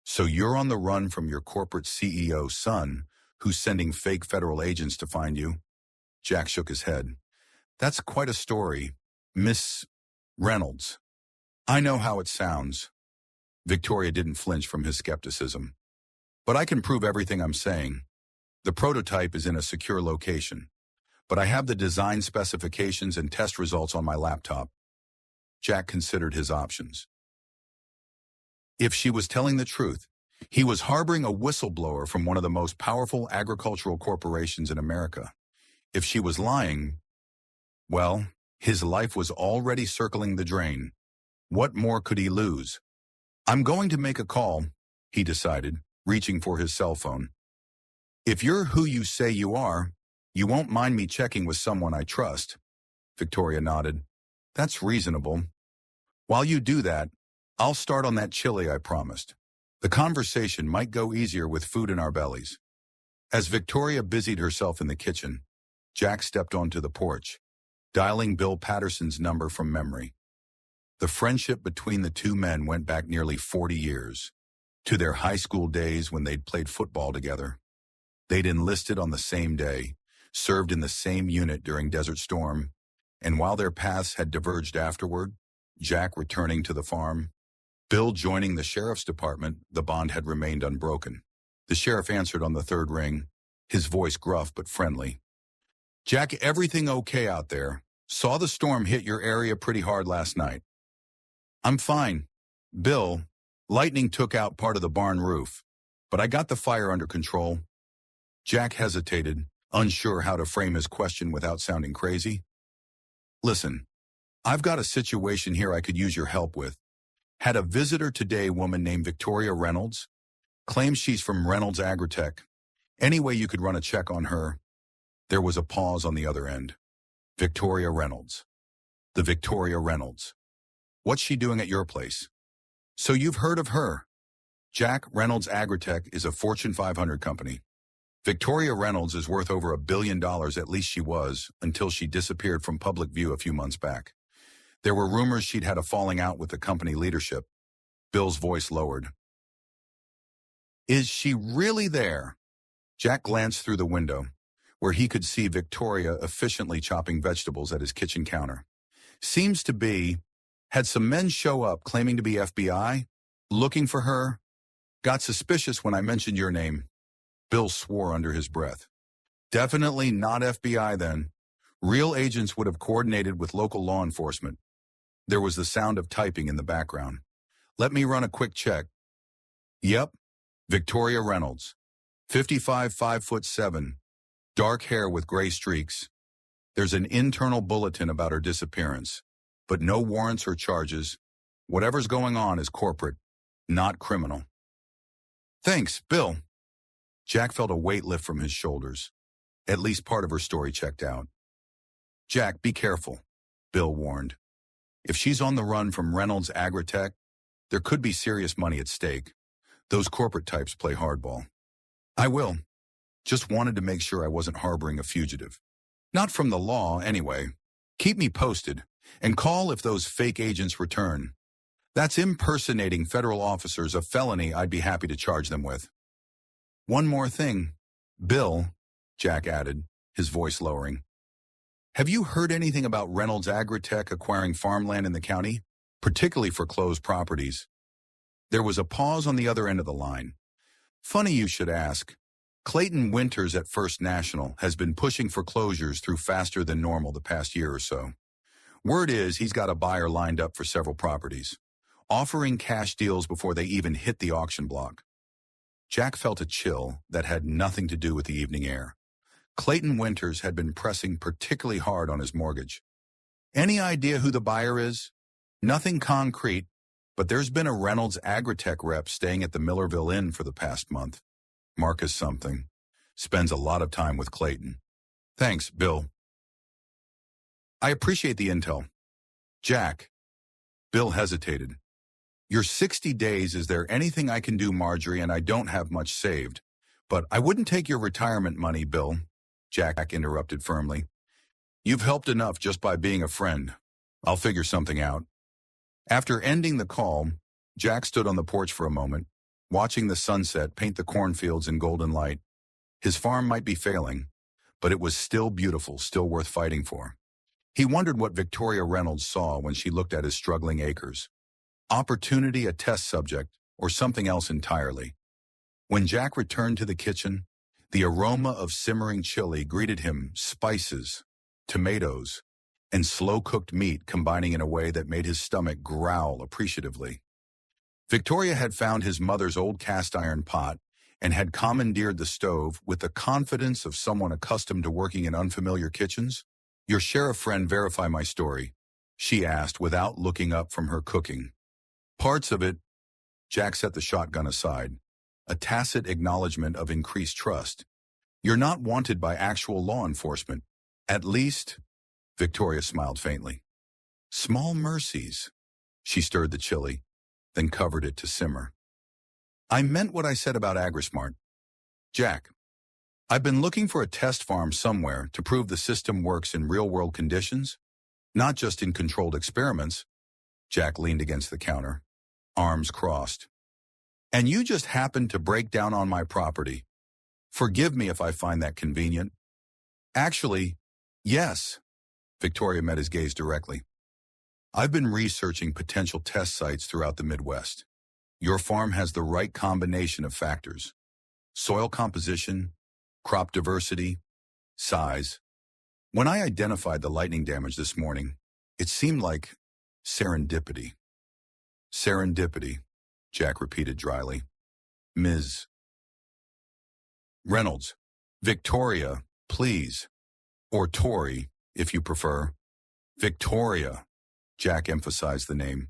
So you're on the run from your corporate CEO's son, who's sending fake federal agents to find you? Jack shook his head. That's quite a story, Miss Reynolds. I know how it sounds. Victoria didn't flinch from his skepticism. But I can prove everything I'm saying. The prototype is in a secure location, but I have the design specifications and test results on my laptop. Jack considered his options. If she was telling the truth, he was harboring a whistleblower from one of the most powerful agricultural corporations in America. If she was lying, well, his life was already circling the drain. What more could he lose? I'm going to make a call, he decided, reaching for his cell phone. If you're who you say you are, you won't mind me checking with someone I trust. Victoria nodded. That's reasonable. While you do that, I'll start on that chili I promised. The conversation might go easier with food in our bellies. As Victoria busied herself in the kitchen, Jack stepped onto the porch, dialing Bill Patterson's number from memory. The friendship between the two men went back nearly 40 years, to their high school days when they'd played football together. They'd enlisted on the same day, served in the same unit during Desert Storm, and while their paths had diverged afterward, Jack returning to the farm, Bill joining the sheriff's department, the bond had remained unbroken. The sheriff answered on the third ring, his voice gruff but friendly. Jack, everything okay out there? Saw the storm hit your area pretty hard last night. I'm fine. Bill, lightning took out part of the barn roof, but I got the fire under control. Jack hesitated, unsure how to frame his question without sounding crazy. Listen, I've got a situation here I could use your help with. Had a visitor today, woman named Victoria Reynolds. Claims she's from Reynolds Agritech. Any way you could run a check on her? There was a pause on the other end. Victoria Reynolds. The Victoria Reynolds. What's she doing at your place? So you've heard of her. Jack, Reynolds Agritech is a Fortune 500 company. Victoria Reynolds is worth over $1 billion, at least she was, until she disappeared from public view a few months back. There were rumors she'd had a falling out with the company leadership. Bill's voice lowered. Is she really there? Jack glanced through the window, where he could see Victoria efficiently chopping vegetables at his kitchen counter. Seems to be. Had some men show up claiming to be FBI, looking for her. Got suspicious when I mentioned your name. Bill swore under his breath. Definitely not FBI then. Real agents would have coordinated with local law enforcement. There was the sound of typing in the background. Let me run a quick check. Yep, Victoria Reynolds. 55, 5'7", dark hair with gray streaks. There's an internal bulletin about her disappearance, but no warrants or charges. Whatever's going on is corporate, not criminal. Thanks, Bill. Jack felt a weight lift from his shoulders. At least part of her story checked out. Jack, be careful, Bill warned. If she's on the run from Reynolds Agritech, there could be serious money at stake. Those corporate types play hardball. I will. Just wanted to make sure I wasn't harboring a fugitive. Not from the law, anyway. Keep me posted, and call if those fake agents return. That's impersonating federal officers, a felony I'd be happy to charge them with. One more thing, Bill, Jack added, his voice lowering. Have you heard anything about Reynolds Agritech acquiring farmland in the county, particularly foreclosed properties? There was a pause on the other end of the line. Funny you should ask. Clayton Winters at First National has been pushing foreclosures through faster than normal the past year or so. Word is he's got a buyer lined up for several properties, offering cash deals before they even hit the auction block. Jack felt a chill that had nothing to do with the evening air. Clayton Winters had been pressing particularly hard on his mortgage. Any idea who the buyer is? Nothing concrete, but there's been a Reynolds Agritech rep staying at the Millerville Inn for the past month. Marcus something. Spends a lot of time with Clayton. Thanks, Bill. I appreciate the intel. Jack. Bill hesitated. Your 60 days, is there anything I can do, Marjorie, and I don't have much saved. But I wouldn't take your retirement money, Bill, Jack interrupted firmly. You've helped enough just by being a friend. I'll figure something out. After ending the call, Jack stood on the porch for a moment, watching the sunset paint the cornfields in golden light. His farm might be failing, but it was still beautiful, still worth fighting for. He wondered what Victoria Reynolds saw when she looked at his struggling acres. Opportunity, a test subject, or something else entirely. When Jack returned to the kitchen, the aroma of simmering chili greeted him, spices, tomatoes, and slow-cooked meat combining in a way that made his stomach growl appreciatively. Victoria had found his mother's old cast-iron pot and had commandeered the stove with the confidence of someone accustomed to working in unfamiliar kitchens. Your sheriff friend verify my story, she asked without looking up from her cooking. Parts of it, Jack set the shotgun aside, a tacit acknowledgement of increased trust. You're not wanted by actual law enforcement. At least, Victoria smiled faintly. Small mercies. She stirred the chili, then covered it to simmer. I meant what I said about AgriSmart. Jack, I've been looking for a test farm somewhere to prove the system works in real-world conditions, not just in controlled experiments. Jack leaned against the counter, arms crossed. And you just happened to break down on my property. Forgive me if I find that convenient. Actually, yes. Victoria met his gaze directly. I've been researching potential test sites throughout the Midwest. Your farm has the right combination of factors: soil composition, crop diversity, size. When I identified the lightning damage this morning, it seemed like serendipity. Serendipity, Jack repeated dryly. Ms. Reynolds. Victoria, please. Or Tori, if you prefer. Victoria, Jack emphasized the name.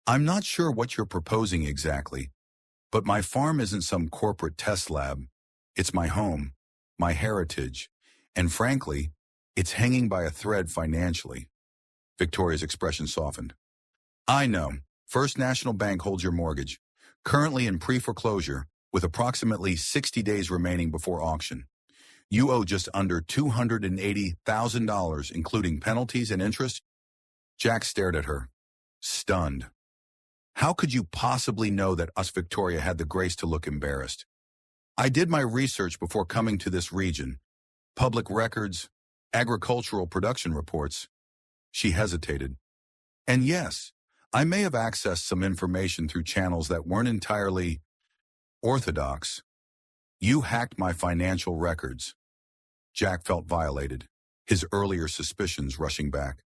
I'm not sure what you're proposing exactly, but my farm isn't some corporate test lab. It's my home, my heritage, and frankly, it's hanging by a thread financially. Victoria's expression softened. I know. First National Bank holds your mortgage, currently in pre-foreclosure, with approximately 60 days remaining before auction. You owe just under $280,000, including penalties and interest. Jack stared at her, stunned. How could you possibly know that us? Victoria had the grace to look embarrassed. I did my research before coming to this region. Public records, agricultural production reports. She hesitated. And yes, I may have accessed some information through channels that weren't entirely orthodox. You hacked my financial records. Jack felt violated, his earlier suspicions rushing back.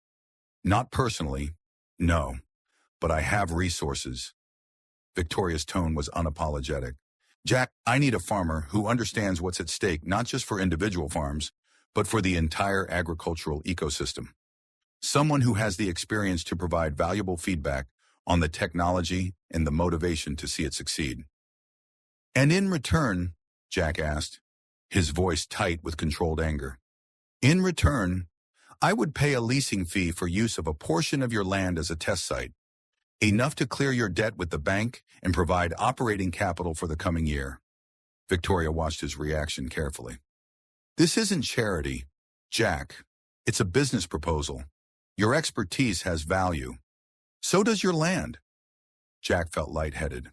Not personally, no, but I have resources. Victoria's tone was unapologetic. Jack, I need a farmer who understands what's at stake, not just for individual farms, but for the entire agricultural ecosystem. Someone who has the experience to provide valuable feedback on the technology and the motivation to see it succeed. And in return, Jack asked, his voice tight with controlled anger. In return, I would pay a leasing fee for use of a portion of your land as a test site, enough to clear your debt with the bank and provide operating capital for the coming year. Victoria watched his reaction carefully. This isn't charity, Jack. It's a business proposal. Your expertise has value. So does your land. Jack felt lightheaded.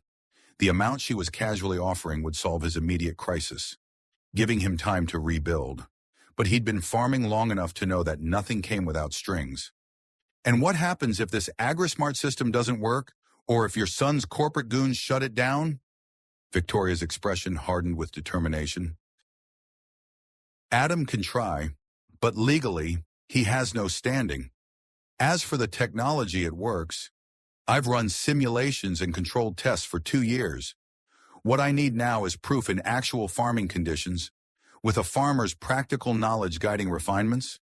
The amount she was casually offering would solve his immediate crisis, giving him time to rebuild. But he'd been farming long enough to know that nothing came without strings. And what happens if this AgriSmart system doesn't work, or if your son's corporate goons shut it down? Victoria's expression hardened with determination. Adam can try, but legally, he has no standing. As for the technology, it works. I've run simulations and controlled tests for 2 years. What I need now is proof in actual farming conditions, with a farmer's practical knowledge guiding refinements.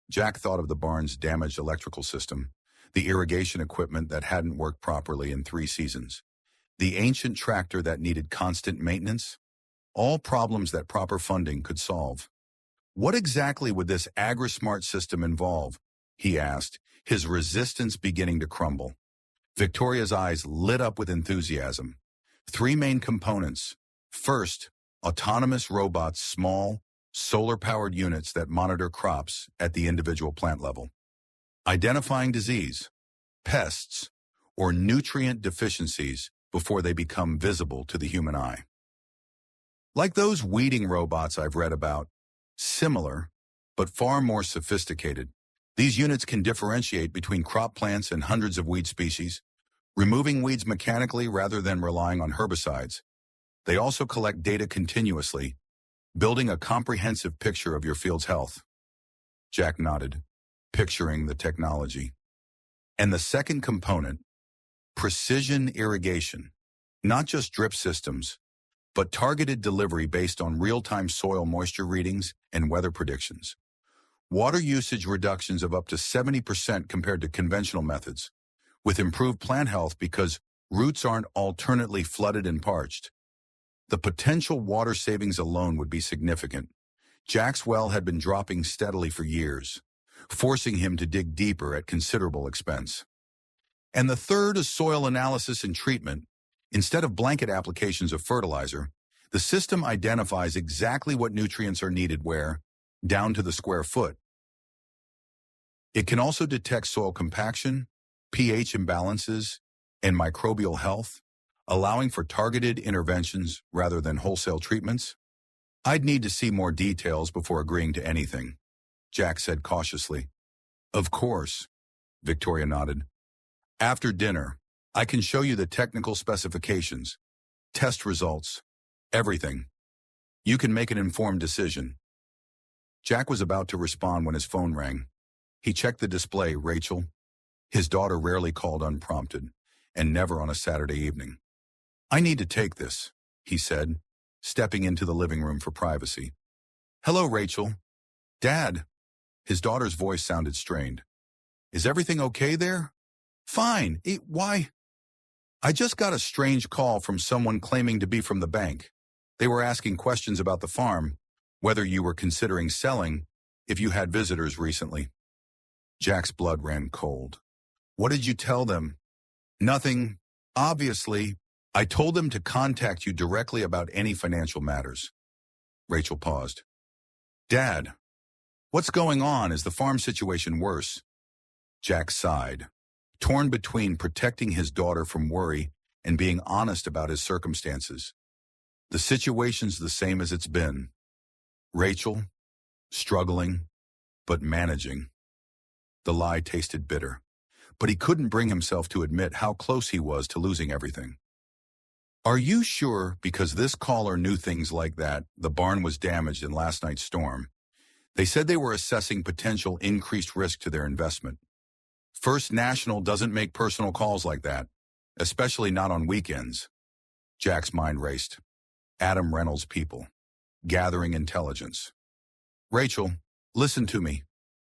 Jack thought of the barn's damaged electrical system, the irrigation equipment that hadn't worked properly in 3 seasons, the ancient tractor that needed constant maintenance, all problems that proper funding could solve. What exactly would this AgriSmart system involve? He asked, his resistance beginning to crumble. Victoria's eyes lit up with enthusiasm. 3 main components. First, autonomous robots, small, solar-powered units that monitor crops at the individual plant level. Identifying disease, pests, or nutrient deficiencies before they become visible to the human eye. Like those weeding robots I've read about, similar, but far more sophisticated, these units can differentiate between crop plants and hundreds of weed species, removing weeds mechanically rather than relying on herbicides. They also collect data continuously, building a comprehensive picture of your field's health. Jack nodded, picturing the technology. And the second component, precision irrigation. Not just drip systems, but targeted delivery based on real-time soil moisture readings and weather predictions. Water usage reductions of up to 70% compared to conventional methods, with improved plant health because roots aren't alternately flooded and parched. The potential water savings alone would be significant. Jack's well had been dropping steadily for years, forcing him to dig deeper at considerable expense. And the third is soil analysis and treatment. Instead of blanket applications of fertilizer, the system identifies exactly what nutrients are needed where, down to the square foot. It can also detect soil compaction, pH imbalances, and microbial health, allowing for targeted interventions rather than wholesale treatments. I'd need to see more details before agreeing to anything, Jack said cautiously. Of course, Victoria nodded. After dinner, I can show you the technical specifications, test results, everything. You can make an informed decision. Jack was about to respond when his phone rang. He checked the display, Rachel. His daughter rarely called unprompted, and never on a Saturday evening. I need to take this, he said, stepping into the living room for privacy. Hello, Rachel. Dad. His daughter's voice sounded strained. Is everything okay there? Fine. Why? I just got a strange call from someone claiming to be from the bank. They were asking questions about the farm, whether you were considering selling, if you had visitors recently. Jack's blood ran cold. What did you tell them? Nothing. Obviously, I told them to contact you directly about any financial matters. Rachel paused. Dad, what's going on? Is the farm situation worse? Jack sighed, torn between protecting his daughter from worry and being honest about his circumstances. The situation's the same as it's been. Rachel, struggling, but managing. The lie tasted bitter, but he couldn't bring himself to admit how close he was to losing everything. Are you sure? Because this caller knew things like that. The barn was damaged in last night's storm. They said they were assessing potential increased risk to their investment. First National doesn't make personal calls like that, especially not on weekends. Jack's mind raced. Adam Reynolds' people, gathering intelligence. Rachel, listen to me.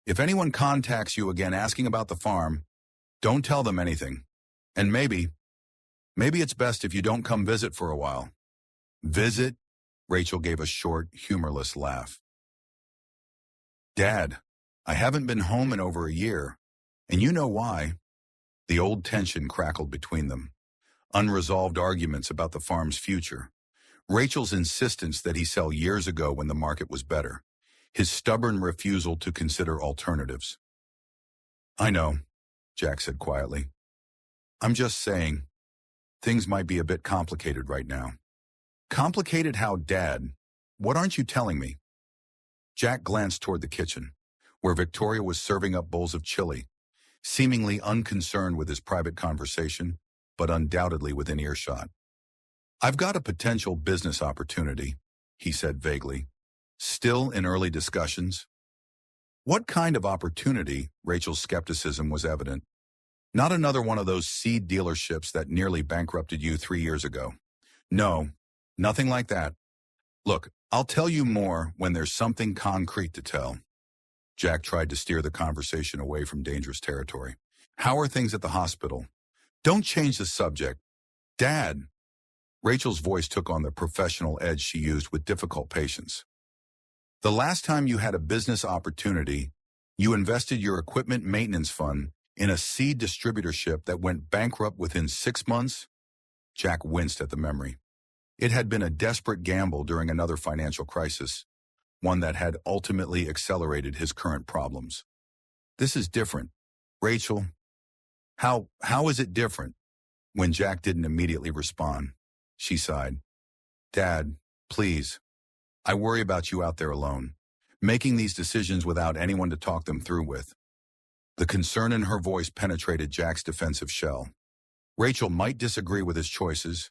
If anyone contacts you again asking about the farm, don't tell them anything. And maybe it's best if you don't come visit for a while. Visit? Rachel gave a short, humorless laugh. Dad, I haven't been home in over a year, and you know why. The old tension crackled between them. Unresolved arguments about the farm's future. Rachel's insistence that he sell years ago when the market was better. His stubborn refusal to consider alternatives. I know, Jack said quietly. I'm just saying, things might be a bit complicated right now. Complicated how, Dad? What aren't you telling me? Jack glanced toward the kitchen, where Victoria was serving up bowls of chili, seemingly unconcerned with his private conversation, but undoubtedly within earshot. I've got a potential business opportunity, he said vaguely. Still in early discussions? What kind of opportunity? Rachel's skepticism was evident. Not another one of those seed dealerships that nearly bankrupted you 3 years ago. No, nothing like that. Look, I'll tell you more when there's something concrete to tell. Jack tried to steer the conversation away from dangerous territory. How are things at the hospital? Don't change the subject. Dad. Rachel's voice took on the professional edge she used with difficult patience. The last time you had a business opportunity, you invested your equipment maintenance fund In a seed distributorship that went bankrupt within 6 months? Jack winced at the memory. It had been a desperate gamble during another financial crisis, one that had ultimately accelerated his current problems. This is different. Rachel, how is it different? When Jack didn't immediately respond, she sighed. Dad, please. I worry about you out there alone, making these decisions without anyone to talk them through with. The concern in her voice penetrated Jack's defensive shell. Rachel might disagree with his choices,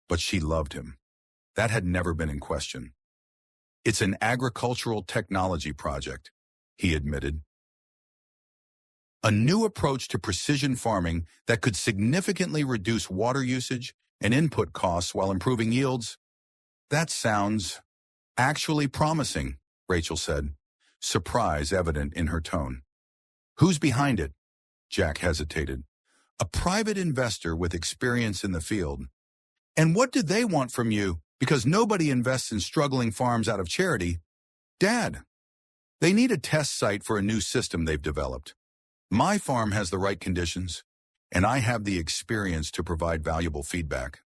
but she loved him. That had never been in question. It's an agricultural technology project, he admitted. A new approach to precision farming that could significantly reduce water usage and input costs while improving yields. That sounds actually promising, Rachel said, surprise evident in her tone. Who's behind it? Jack hesitated. A private investor with experience in the field. And what do they want from you? Because nobody invests in struggling farms out of charity. Dad, they need a test site for a new system they've developed. My farm has the right conditions, and I have the experience to provide valuable feedback.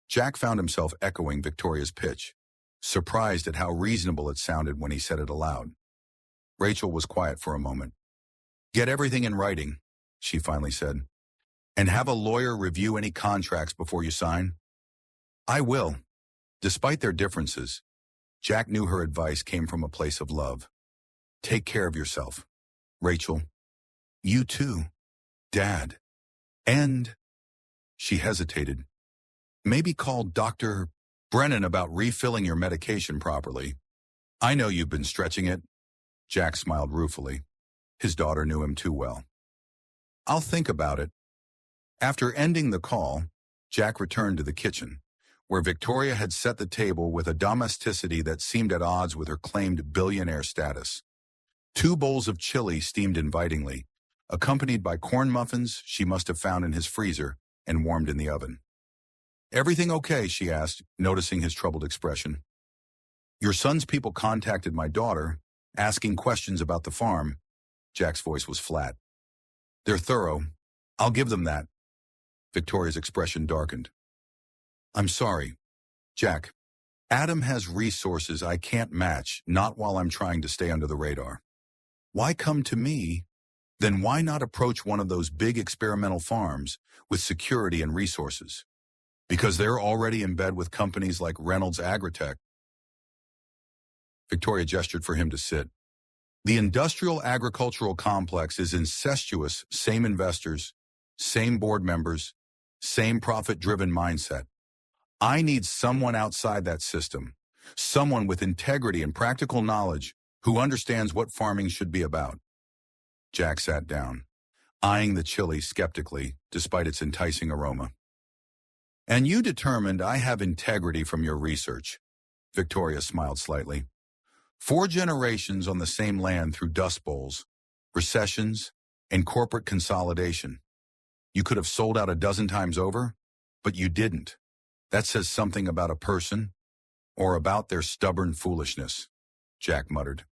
Jack found himself echoing Victoria's pitch, surprised at how reasonable it sounded when he said it aloud. Rachel was quiet for a moment. Get everything in writing, she finally said, and have a lawyer review any contracts before you sign. I will. Despite their differences, Jack knew her advice came from a place of love. Take care of yourself, Rachel. You too, Dad. And, she hesitated, maybe call Dr. Brennan about refilling your medication properly. I know you've been stretching it. Jack smiled ruefully. His daughter knew him too well. I'll think about it. After ending the call, Jack returned to the kitchen, where Victoria had set the table with a domesticity that seemed at odds with her claimed billionaire status. 2 bowls of chili steamed invitingly, accompanied by corn muffins she must have found in his freezer and warmed in the oven. Everything okay? She asked, noticing his troubled expression. Your son's people contacted my daughter, asking questions about the farm. Jack's voice was flat. They're thorough. I'll give them that. Victoria's expression darkened. I'm sorry, Jack. Adam has resources I can't match, not while I'm trying to stay under the radar. Why come to me? Then why not approach one of those big experimental farms with security and resources? Because they're already in bed with companies like Reynolds Agritech. Victoria gestured for him to sit. The industrial agricultural complex is incestuous, same investors, same board members, same profit-driven mindset. I need someone outside that system, someone with integrity and practical knowledge who understands what farming should be about. Jack sat down, eyeing the chili skeptically, despite its enticing aroma. And you determined I have integrity from your research. Victoria smiled slightly. 4 generations on the same land through dust bowls, recessions, and corporate consolidation. You could have sold out a dozen times over, but you didn't. That says something about a person, or about their stubborn foolishness, Jack muttered.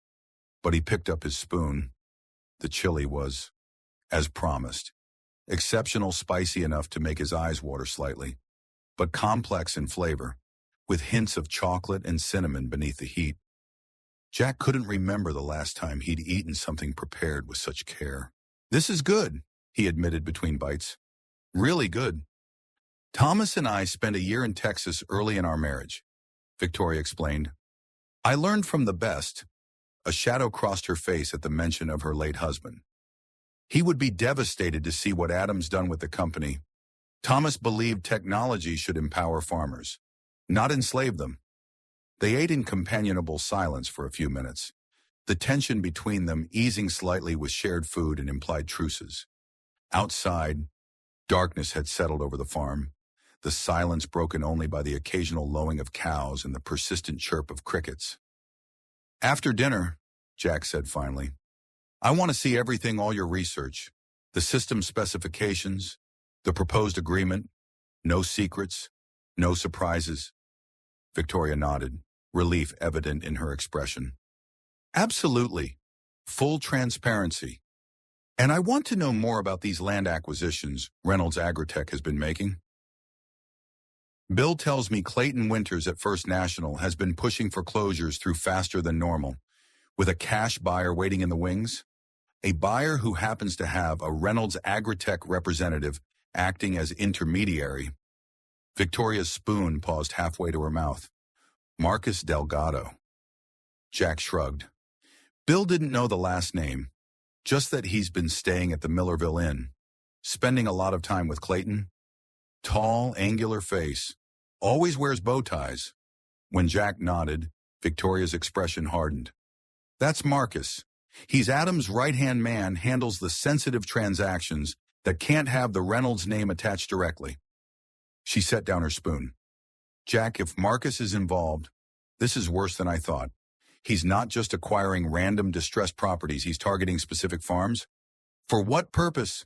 But he picked up his spoon. The chili was, as promised, exceptional, spicy enough to make his eyes water slightly, but complex in flavor, with hints of chocolate and cinnamon beneath the heat. Jack couldn't remember the last time he'd eaten something prepared with such care. This is good, he admitted between bites. Really good. Thomas and I spent a year in Texas early in our marriage, Victoria explained. I learned from the best. A shadow crossed her face at the mention of her late husband. He would be devastated to see what Adam's done with the company. Thomas believed technology should empower farmers, not enslave them. They ate in companionable silence for a few minutes, the tension between them easing slightly with shared food and implied truces. Outside, darkness had settled over the farm, the silence broken only by the occasional lowing of cows and the persistent chirp of crickets. After dinner, Jack said finally, I want to see everything, all your research, the system specifications, the proposed agreement, no secrets, no surprises. Victoria nodded, relief evident in her expression. Absolutely. Full transparency. And I want to know more about these land acquisitions Reynolds Agritech has been making. Bill tells me Clayton Winters at First National has been pushing for closures through faster than normal, with a cash buyer waiting in the wings. A buyer who happens to have a Reynolds Agritech representative acting as intermediary. Victoria's spoon paused halfway to her mouth. Marcus Delgado. Jack shrugged. Bill didn't know the last name, just that he's been staying at the Millerville Inn, spending a lot of time with Clayton. Tall, angular face, always wears bow ties. When Jack nodded, Victoria's expression hardened. That's Marcus. He's Adam's right-hand man, handles the sensitive transactions that can't have the Reynolds name attached directly. She set down her spoon. Jack, if Marcus is involved, this is worse than I thought. He's not just acquiring random distressed properties, he's targeting specific farms. For what purpose?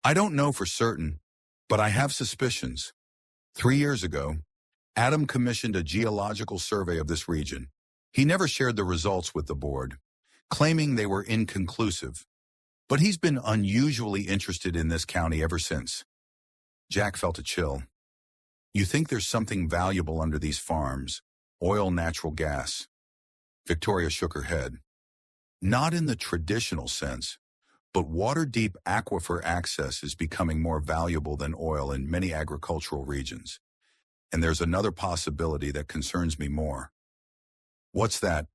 I don't know for certain, but I have suspicions. 3 years ago, Adam commissioned a geological survey of this region. He never shared the results with the board, claiming they were inconclusive. But he's been unusually interested in this county ever since. Jack felt a chill. You think there's something valuable under these farms? Oil, natural gas. Victoria shook her head. Not in the traditional sense, but water-deep aquifer access is becoming more valuable than oil in many agricultural regions. And there's another possibility that concerns me more. What's that?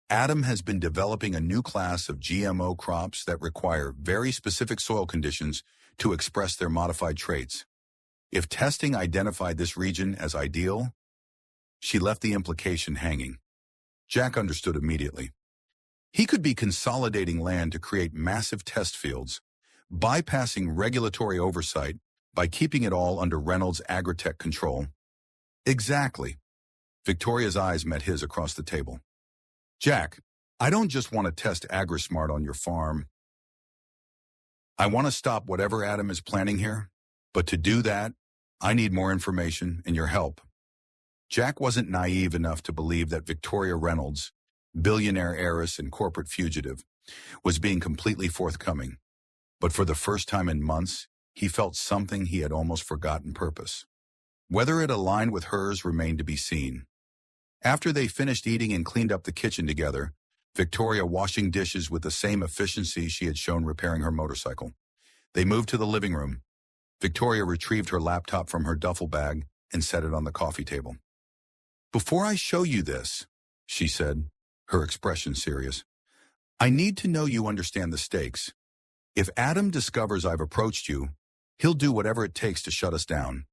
Adam has been developing a new class of GMO crops that require very specific soil conditions to express their modified traits. If testing identified this region as ideal, she left the implication hanging. Jack understood immediately. He could be consolidating land to create massive test fields, bypassing regulatory oversight by keeping it all under Reynolds Agritech control. Exactly. Victoria's eyes met his across the table. Jack, I don't just want to test AgriSmart on your farm. I want to stop whatever Adam is planning here, but to do that, I need more information and your help. Jack wasn't naive enough to believe that Victoria Reynolds, billionaire heiress and corporate fugitive, was being completely forthcoming. But for the first time in months, he felt something he had almost forgotten purpose. Whether it aligned with hers remained to be seen. After they finished eating and cleaned up the kitchen together, Victoria washing dishes with the same efficiency she had shown repairing her motorcycle, they moved to the living room. Victoria retrieved her laptop from her duffel bag and set it on the coffee table. Before I show you this, she said, her expression serious, I need to know you understand the stakes. If Adam discovers I've approached you, he'll do whatever it takes to shut us down.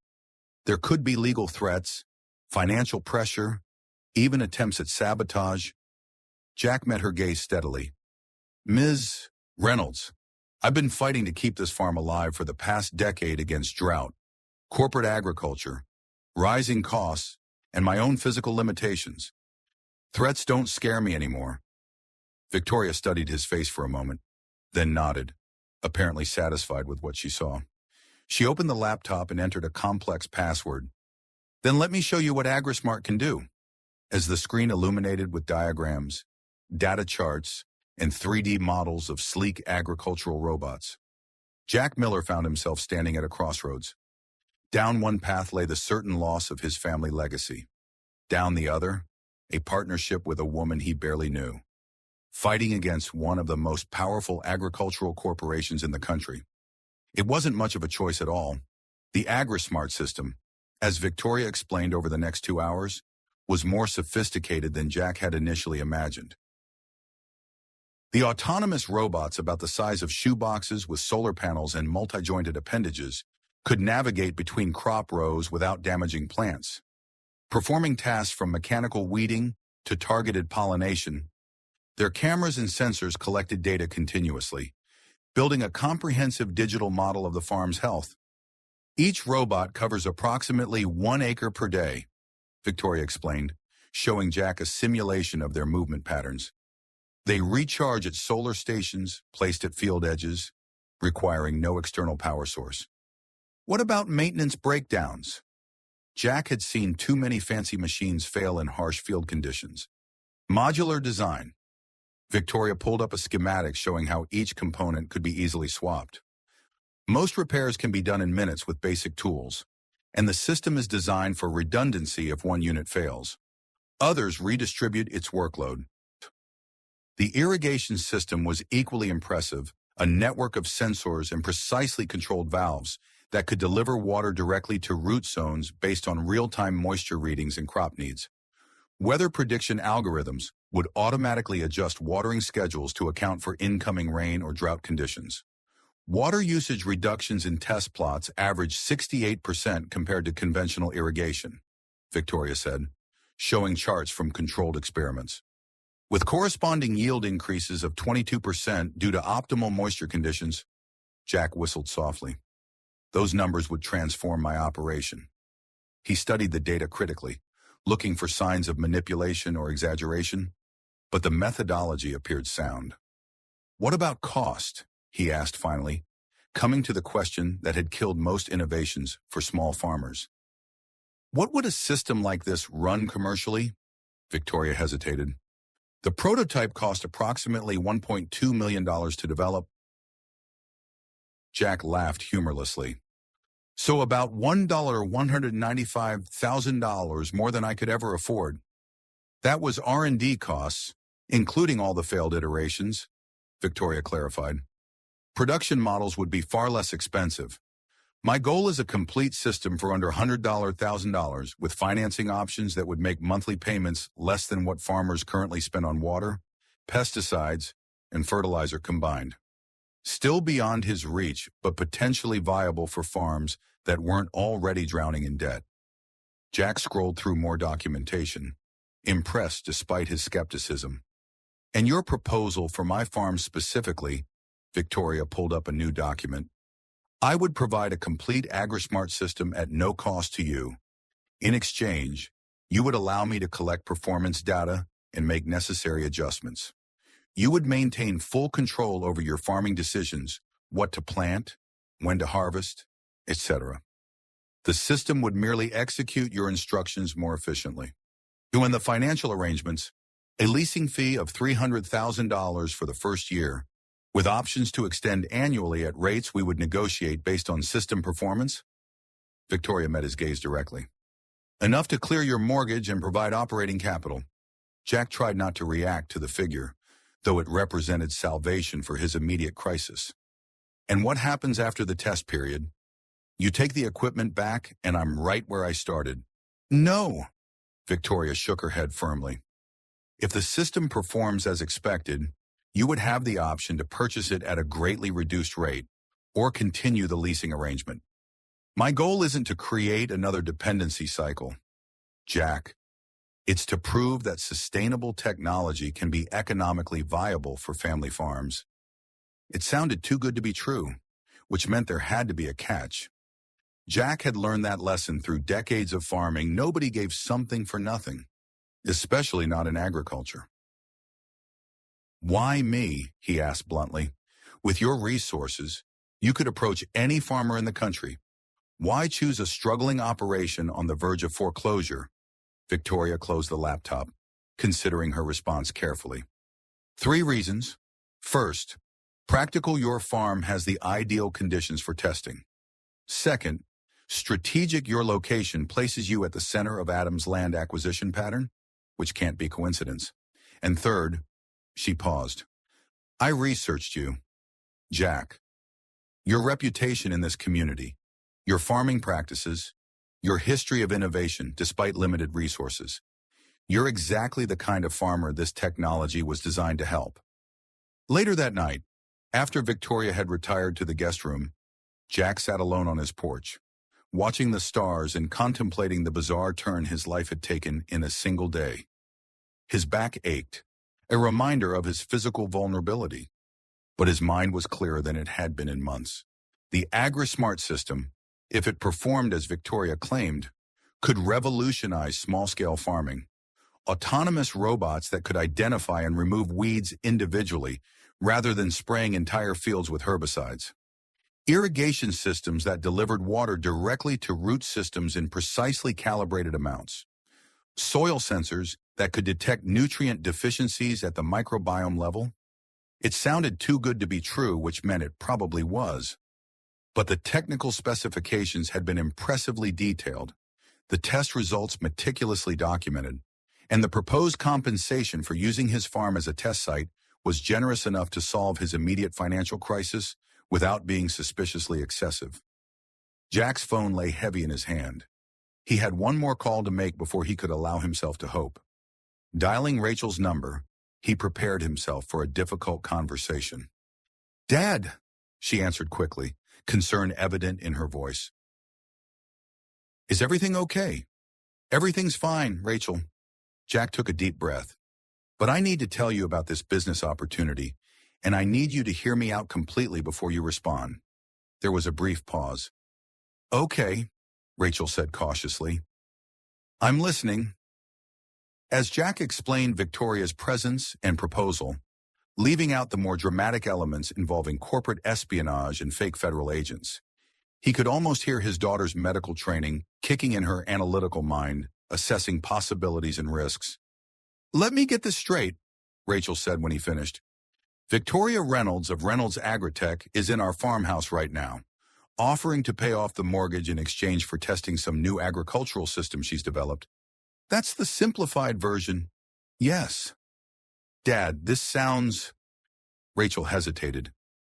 There could be legal threats, financial pressure, even attempts at sabotage. Jack met her gaze steadily. Ms. Reynolds, I've been fighting to keep this farm alive for the past decade against drought, corporate agriculture, rising costs, and my own physical limitations. Threats don't scare me anymore. Victoria studied his face for a moment, then nodded, apparently satisfied with what she saw. She opened the laptop and entered a complex password. Then let me show you what AgriSmart can do. As the screen illuminated with diagrams, data charts, and 3D models of sleek agricultural robots, Jack Miller found himself standing at a crossroads. Down one path lay the certain loss of his family legacy. Down the other, a partnership with a woman he barely knew, fighting against one of the most powerful agricultural corporations in the country. It wasn't much of a choice at all. The AgriSmart system, as Victoria explained over the next 2 hours, was more sophisticated than Jack had initially imagined. The autonomous robots about the size of shoeboxes with solar panels and multi-jointed appendages could navigate between crop rows without damaging plants, performing tasks from mechanical weeding to targeted pollination. Their cameras and sensors collected data continuously, building a comprehensive digital model of the farm's health. Each robot covers approximately 1 acre per day, Victoria explained, showing Jack a simulation of their movement patterns. They recharge at solar stations placed at field edges, requiring no external power source. What about maintenance breakdowns? Jack had seen too many fancy machines fail in harsh field conditions. Modular design. Victoria pulled up a schematic showing how each component could be easily swapped. Most repairs can be done in minutes with basic tools, and the system is designed for redundancy if one unit fails. Others redistribute its workload. The irrigation system was equally impressive, a network of sensors and precisely controlled valves that could deliver water directly to root zones based on real-time moisture readings and crop needs. Weather prediction algorithms would automatically adjust watering schedules to account for incoming rain or drought conditions. Water usage reductions in test plots averaged 68% compared to conventional irrigation, Victoria said, showing charts from controlled experiments. With corresponding yield increases of 22% due to optimal moisture conditions, Jack whistled softly. Those numbers would transform my operation. He studied the data critically, looking for signs of manipulation or exaggeration, but the methodology appeared sound. What about cost? He asked finally, coming to the question that had killed most innovations for small farmers. What would a system like this run commercially? Victoria hesitated. The prototype cost approximately $1.2 million to develop. Jack laughed humorlessly. So about $195,000 more than I could ever afford. That was R&D costs, including all the failed iterations, Victoria clarified. Production models would be far less expensive. My goal is a complete system for under $100,000 with financing options that would make monthly payments less than what farmers currently spend on water, pesticides, and fertilizer combined. Still beyond his reach, but potentially viable for farms that weren't already drowning in debt. Jack scrolled through more documentation, impressed despite his skepticism. And your proposal for my farm specifically, Victoria pulled up a new document. I would provide a complete AgriSmart system at no cost to you. In exchange, you would allow me to collect performance data and make necessary adjustments. You would maintain full control over your farming decisions, what to plant, when to harvest, etc. The system would merely execute your instructions more efficiently. In the financial arrangements, a leasing fee of $300,000 for the first year, with options to extend annually at rates we would negotiate based on system performance? Victoria met his gaze directly. Enough to clear your mortgage and provide operating capital. Jack tried not to react to the figure, though it represented salvation for his immediate crisis. And what happens after the test period? You take the equipment back and I'm right where I started. No, Victoria shook her head firmly. If the system performs as expected, you would have the option to purchase it at a greatly reduced rate or continue the leasing arrangement. My goal isn't to create another dependency cycle, Jack. It's to prove that sustainable technology can be economically viable for family farms. It sounded too good to be true, which meant there had to be a catch. Jack had learned that lesson through decades of farming. Nobody gave something for nothing, especially not in agriculture. Why me? He asked bluntly. With your resources, you could approach any farmer in the country. Why choose a struggling operation on the verge of foreclosure? Victoria closed the laptop, considering her response carefully. 3 reasons. First, practical, your farm has the ideal conditions for testing. Second, strategic, your location places you at the center of Adam's land acquisition pattern, which can't be coincidence. And third, she paused. I researched you, Jack. Your reputation in this community, your farming practices, your history of innovation despite limited resources. You're exactly the kind of farmer this technology was designed to help. Later that night, after Victoria had retired to the guest room, Jack sat alone on his porch, watching the stars and contemplating the bizarre turn his life had taken in a single day. His back ached, a reminder of his physical vulnerability, but his mind was clearer than it had been in months. The AgriSmart system, if it performed as Victoria claimed, could revolutionize small-scale farming. Autonomous robots that could identify and remove weeds individually rather than spraying entire fields with herbicides. Irrigation systems that delivered water directly to root systems in precisely calibrated amounts. Soil sensors that could detect nutrient deficiencies at the microbiome level? It sounded too good to be true, which meant it probably was. But the technical specifications had been impressively detailed, the test results meticulously documented, and the proposed compensation for using his farm as a test site was generous enough to solve his immediate financial crisis without being suspiciously excessive. Jack's phone lay heavy in his hand. He had one more call to make before he could allow himself to hope. Dialing Rachel's number, he prepared himself for a difficult conversation. "Dad," she answered quickly, concern evident in her voice. "Is everything okay?" "Everything's fine, Rachel." Jack took a deep breath. "But I need to tell you about this business opportunity, and I need you to hear me out completely before you respond." There was a brief pause. "Okay," Rachel said cautiously. "I'm listening." As Jack explained Victoria's presence and proposal, leaving out the more dramatic elements involving corporate espionage and fake federal agents, he could almost hear his daughter's medical training kicking in her analytical mind, assessing possibilities and risks. "Let me get this straight," Rachel said when he finished. "Victoria Reynolds of Reynolds Agritech is in our farmhouse right now, offering to pay off the mortgage in exchange for testing some new agricultural system she's developed. That's the simplified version." "Yes." "Dad, this sounds—" Rachel hesitated,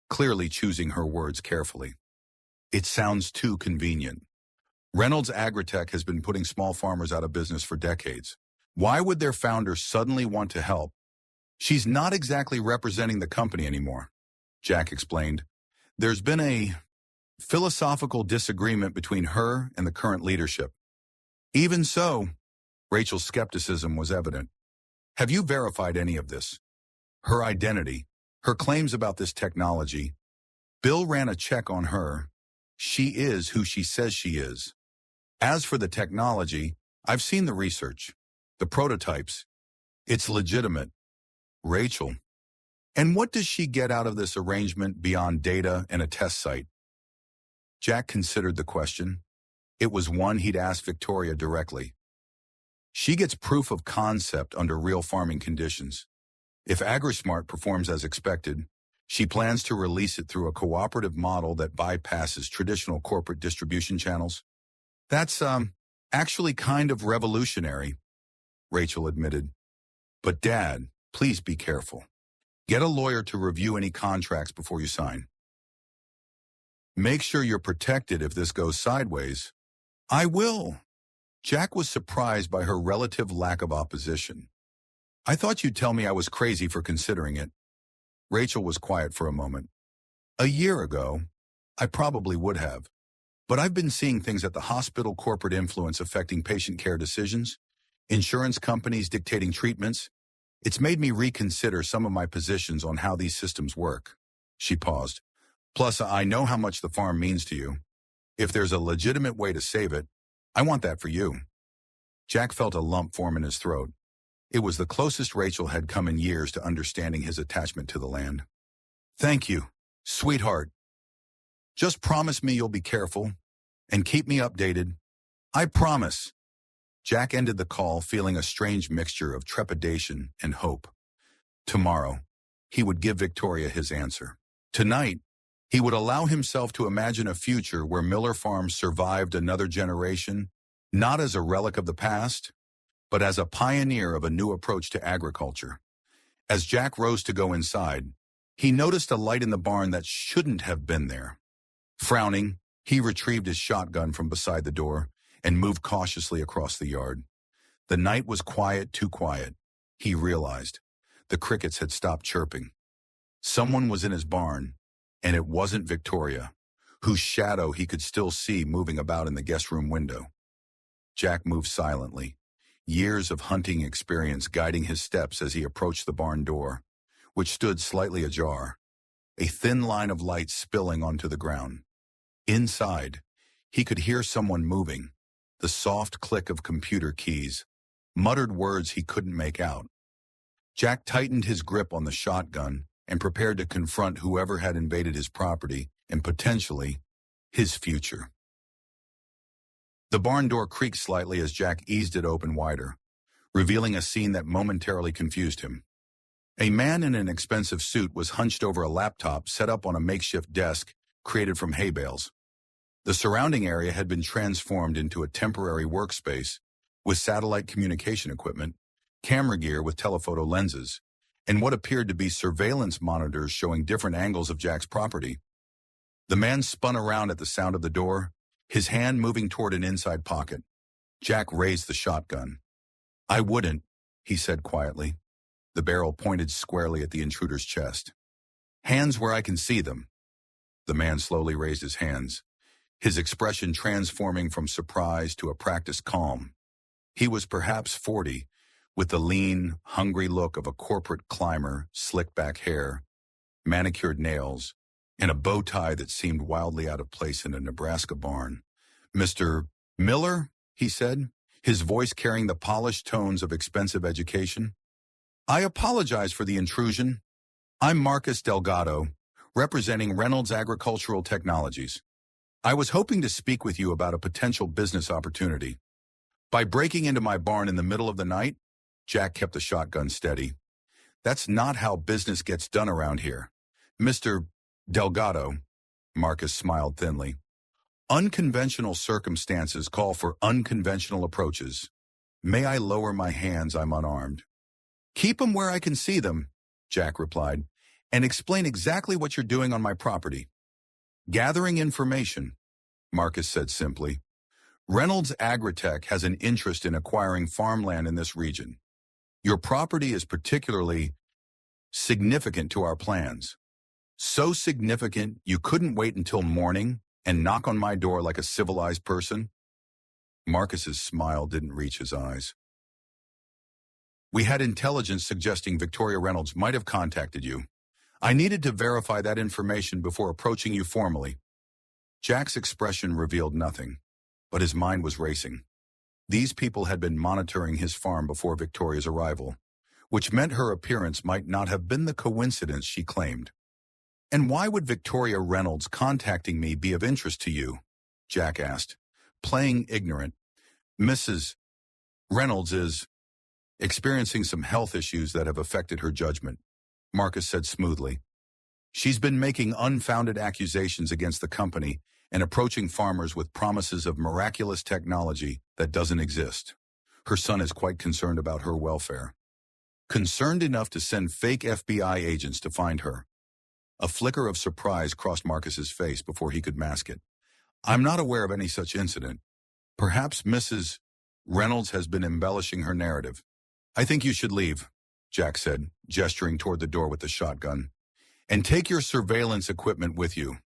clearly choosing her words carefully. "It sounds too convenient. Reynolds Agritech has been putting small farmers out of business for decades. Why would their founder suddenly want to help? She's not exactly representing the company anymore," Jack explained. "There's been a philosophical disagreement between her and the current leadership." "Even so," Rachel's skepticism was evident. "Have you verified any of this? Her identity, her claims about this technology? Bill ran a check on her. She is who she says she is. As for the technology, I've seen the research, the prototypes. It's legitimate." "Rachel, and what does she get out of this arrangement beyond data and a test site?" Jack considered the question. It was one he'd asked Victoria directly. "She gets proof of concept under real farming conditions. If AgriSmart performs as expected, she plans to release it through a cooperative model that bypasses traditional corporate distribution channels." "That's, actually kind of revolutionary," Rachel admitted. "But Dad, please be careful. Get a lawyer to review any contracts before you sign. Make sure you're protected if this goes sideways." "I will." Jack was surprised by her relative lack of opposition. "I thought you'd tell me I was crazy for considering it." Rachel was quiet for a moment. "A year ago, I probably would have. But I've been seeing things at the hospital corporate influence affecting patient care decisions, insurance companies dictating treatments. It's made me reconsider some of my positions on how these systems work." She paused. "Plus, I know how much the farm means to you. If there's a legitimate way to save it, I want that for you." Jack felt a lump form in his throat. It was the closest Rachel had come in years to understanding his attachment to the land. "Thank you, sweetheart. Just promise me you'll be careful and keep me updated." "I promise." Jack ended the call feeling a strange mixture of trepidation and hope. Tomorrow, he would give Victoria his answer. Tonight, he would allow himself to imagine a future where Miller Farms survived another generation, not as a relic of the past, but as a pioneer of a new approach to agriculture. As Jack rose to go inside, he noticed a light in the barn that shouldn't have been there. Frowning, he retrieved his shotgun from beside the door and moved cautiously across the yard. The night was quiet, too quiet, he realized. The crickets had stopped chirping. Someone was in his barn, and it wasn't Victoria, whose shadow he could still see moving about in the guest room window. Jack moved silently, years of hunting experience guiding his steps as he approached the barn door, which stood slightly ajar, a thin line of light spilling onto the ground. Inside, he could hear someone moving, the soft click of computer keys, muttered words he couldn't make out. Jack tightened his grip on the shotgun and prepared to confront whoever had invaded his property and potentially his future. The barn door creaked slightly as Jack eased it open wider, revealing a scene that momentarily confused him. A man in an expensive suit was hunched over a laptop set up on a makeshift desk created from hay bales. The surrounding area had been transformed into a temporary workspace with satellite communication equipment, camera gear with telephoto lenses, and what appeared to be surveillance monitors showing different angles of Jack's property. The man spun around at the sound of the door, his hand moving toward an inside pocket. Jack raised the shotgun. "I wouldn't," he said quietly. The barrel pointed squarely at the intruder's chest. "Hands where I can see them." The man slowly raised his hands, his expression transforming from surprise to a practiced calm. He was perhaps 40, with the lean, hungry look of a corporate climber, slick-back hair, manicured nails, and a bow tie that seemed wildly out of place in a Nebraska barn. "Mr. Miller?" he said, his voice carrying the polished tones of expensive education. "I apologize for the intrusion. I'm Marcus Delgado, representing Reynolds Agricultural Technologies. I was hoping to speak with you about a potential business opportunity. By breaking into my barn in the middle of the night," Jack kept the shotgun steady. "That's not how business gets done around here. Mr. Delgado," Marcus smiled thinly. "Unconventional circumstances call for unconventional approaches. May I lower my hands? I'm unarmed." "Keep them where I can see them," Jack replied, "and explain exactly what you're doing on my property." "Gathering information," Marcus said simply. "Reynolds Agritech has an interest in acquiring farmland in this region. Your property is particularly significant to our plans. So significant you couldn't wait until morning and knock on my door like a civilized person?" Marcus's smile didn't reach his eyes. "We had intelligence suggesting Victoria Reynolds might have contacted you. I needed to verify that information before approaching you formally." Jack's expression revealed nothing, but his mind was racing. These people had been monitoring his farm before Victoria's arrival, which meant her appearance might not have been the coincidence she claimed. "And why would Victoria Reynolds contacting me be of interest to you?" Jack asked, playing ignorant. "Mrs. Reynolds is experiencing some health issues that have affected her judgment," Marcus said smoothly. "She's been making unfounded accusations against the company and approaching farmers with promises of miraculous technology that doesn't exist. Her son is quite concerned about her welfare. Concerned enough to send fake FBI agents to find her." A flicker of surprise crossed Marcus's face before he could mask it. "I'm not aware of any such incident. Perhaps Mrs. Reynolds has been embellishing her narrative." "I think you should leave," Jack said, gesturing toward the door with the shotgun. "And take your surveillance equipment with you.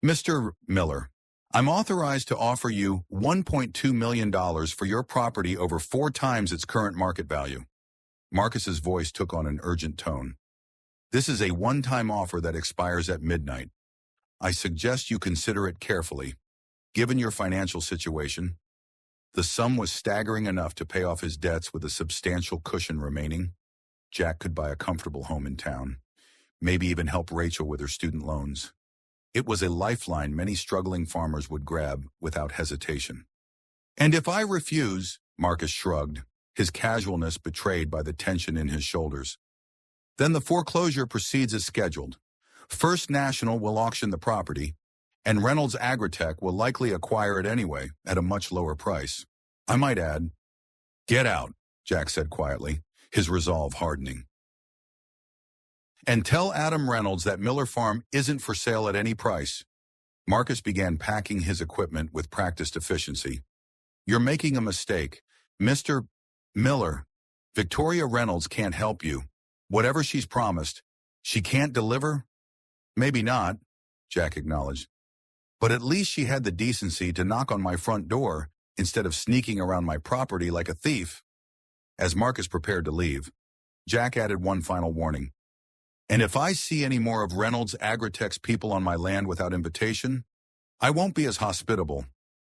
Mr. Miller, I'm authorized to offer you $1.2 million for your property over 4 times its current market value." Marcus's voice took on an urgent tone. "This is a one-time offer that expires at midnight. I suggest you consider it carefully, given your financial situation." The sum was staggering enough to pay off his debts with a substantial cushion remaining. Jack could buy a comfortable home in town, maybe even help Rachel with her student loans. It was a lifeline many struggling farmers would grab without hesitation. "And if I refuse," Marcus shrugged, his casualness betrayed by the tension in his shoulders, "then the foreclosure proceeds as scheduled. First National will auction the property, and Reynolds Agritech will likely acquire it anyway at a much lower price. I might add." "Get out," Jack said quietly, his resolve hardening. "And tell Adam Reynolds that Miller Farm isn't for sale at any price." Marcus began packing his equipment with practiced efficiency. "You're making a mistake. Mr. Miller, Victoria Reynolds can't help you. Whatever she's promised, she can't deliver?" "Maybe not," Jack acknowledged. "But at least she had the decency to knock on my front door instead of sneaking around my property like a thief." As Marcus prepared to leave, Jack added one final warning. "And if I see any more of Reynolds Agritech's people on my land without invitation, I won't be as hospitable.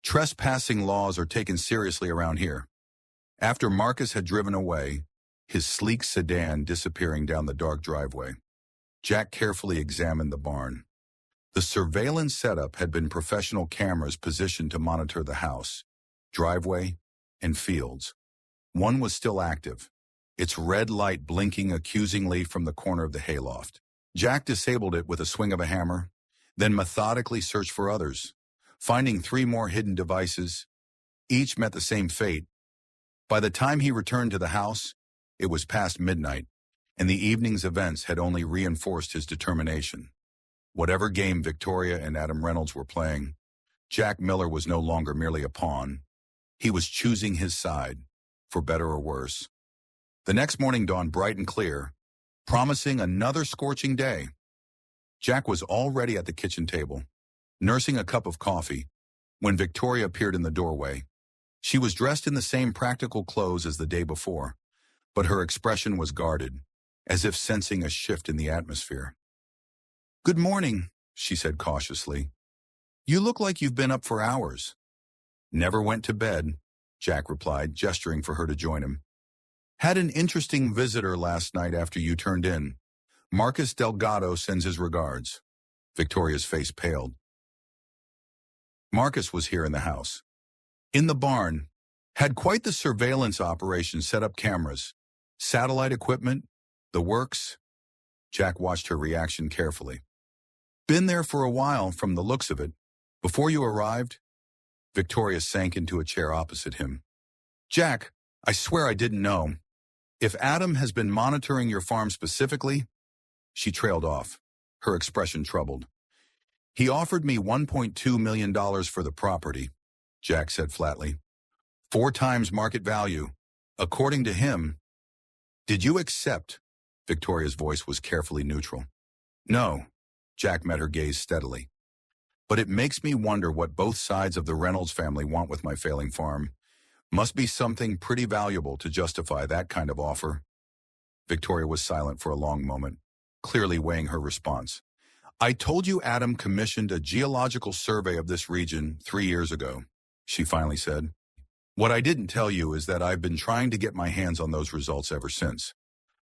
Trespassing laws are taken seriously around here." After Marcus had driven away, his sleek sedan disappearing down the dark driveway, Jack carefully examined the barn. The surveillance setup had been professional cameras positioned to monitor the house, driveway, and fields. One was still active, its red light blinking accusingly from the corner of the hayloft. Jack disabled it with a swing of a hammer, then methodically searched for others, finding 3 more hidden devices. Each met the same fate. By the time he returned to the house, it was past midnight, and the evening's events had only reinforced his determination. Whatever game Victoria and Adam Reynolds were playing, Jack Miller was no longer merely a pawn. He was choosing his side, for better or worse. The next morning dawned bright and clear, promising another scorching day. Jack was already at the kitchen table, nursing a cup of coffee, when Victoria appeared in the doorway. She was dressed in the same practical clothes as the day before, but her expression was guarded, as if sensing a shift in the atmosphere. "Good morning," she said cautiously. "You look like you've been up for hours." "Never went to bed," Jack replied, gesturing for her to join him. "Had an interesting visitor last night after you turned in. Marcus Delgado sends his regards." Victoria's face paled. Marcus was here in the house. In the barn, had quite the surveillance operation, set up cameras, satellite equipment, the works. Jack watched her reaction carefully. "Been there for a while, from the looks of it. Before you arrived?" Victoria sank into a chair opposite him. "Jack, I swear I didn't know. If Adam has been monitoring your farm specifically..." She trailed off, her expression troubled. "He offered me $1.2 million for the property," Jack said flatly. 4 times market value, according to him. "Did you accept?" Victoria's voice was carefully neutral. "No," Jack met her gaze steadily. "But it makes me wonder what both sides of the Reynolds family want with my failing farm. Must be something pretty valuable to justify that kind of offer." Victoria was silent for a long moment, clearly weighing her response. "I told you Adam commissioned a geological survey of this region 3 years ago," she finally said. "What I didn't tell you is that I've been trying to get my hands on those results ever since.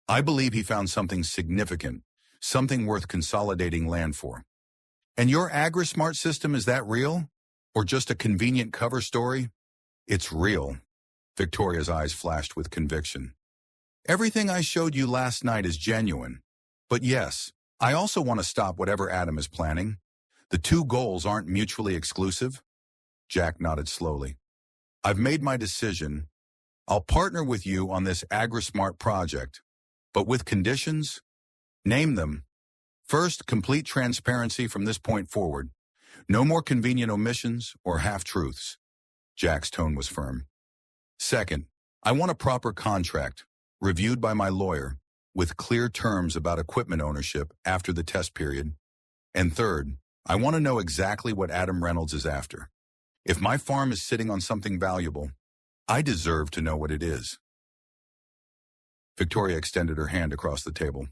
I believe he found something significant, something worth consolidating land for." "And your AgriSmart system, is that real? Or just a convenient cover story?" "It's real." Victoria's eyes flashed with conviction. "Everything I showed you last night is genuine. But yes, I also want to stop whatever Adam is planning. The 2 goals aren't mutually exclusive." Jack nodded slowly. "I've made my decision. I'll partner with you on this AgriSmart project, but with conditions. Name them. First, complete transparency from this point forward. No more convenient omissions or half-truths." Jack's tone was firm. "Second, I want a proper contract, reviewed by my lawyer, with clear terms about equipment ownership after the test period. And third, I want to know exactly what Adam Reynolds is after. If my farm is sitting on something valuable, I deserve to know what it is." Victoria extended her hand across the table.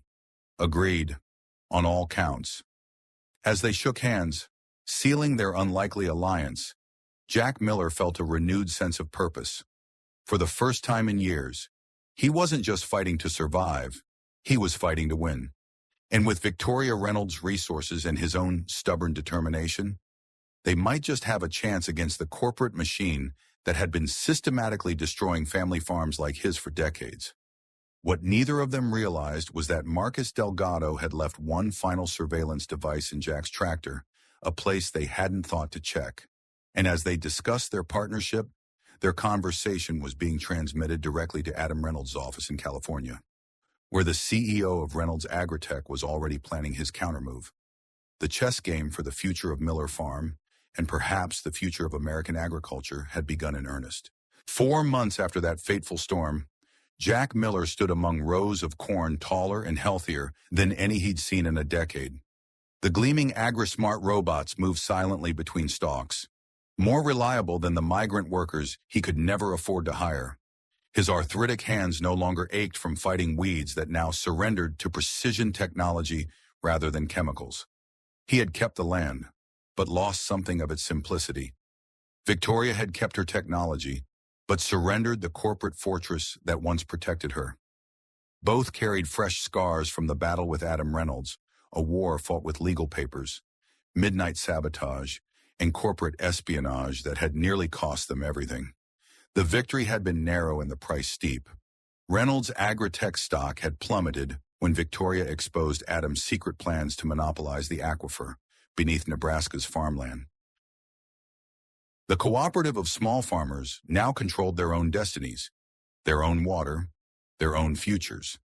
"Agreed, on all counts." As they shook hands, sealing their unlikely alliance, Jack Miller felt a renewed sense of purpose. For the first time in years, he wasn't just fighting to survive, he was fighting to win. And with Victoria Reynolds' resources and his own stubborn determination, they might just have a chance against the corporate machine that had been systematically destroying family farms like his for decades. What neither of them realized was that Marcus Delgado had left one final surveillance device in Jack's tractor, a place they hadn't thought to check. And as they discussed their partnership, their conversation was being transmitted directly to Adam Reynolds' office in California, where the CEO of Reynolds Agritech was already planning his countermove. The chess game for the future of Miller Farm, and perhaps the future of American agriculture, had begun in earnest. 4 months after that fateful storm, Jack Miller stood among rows of corn taller and healthier than any he'd seen in a decade. The gleaming AgriSmart robots moved silently between stalks, more reliable than the migrant workers he could never afford to hire. His arthritic hands no longer ached from fighting weeds that now surrendered to precision technology rather than chemicals. He had kept the land, but lost something of its simplicity. Victoria had kept her technology, but surrendered the corporate fortress that once protected her. Both carried fresh scars from the battle with Adam Reynolds, a war fought with legal papers, midnight sabotage, and corporate espionage that had nearly cost them everything. The victory had been narrow and the price steep. Reynolds' Agritech stock had plummeted when Victoria exposed Adams' secret plans to monopolize the aquifer beneath Nebraska's farmland. The cooperative of small farmers now controlled their own destinies, their own water, their own futures.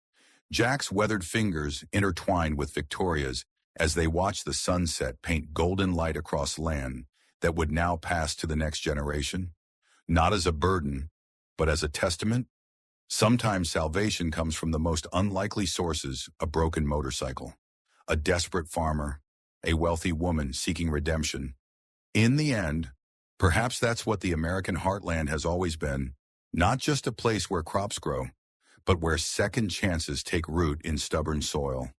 Jack's weathered fingers intertwined with Victoria's as they watched the sunset paint golden light across land that would now pass to the next generation, not as a burden, but as a testament. Sometimes salvation comes from the most unlikely sources: a broken motorcycle, a desperate farmer, a wealthy woman seeking redemption. In the end, perhaps that's what the American heartland has always been, not just a place where crops grow, but where second chances take root in stubborn soil.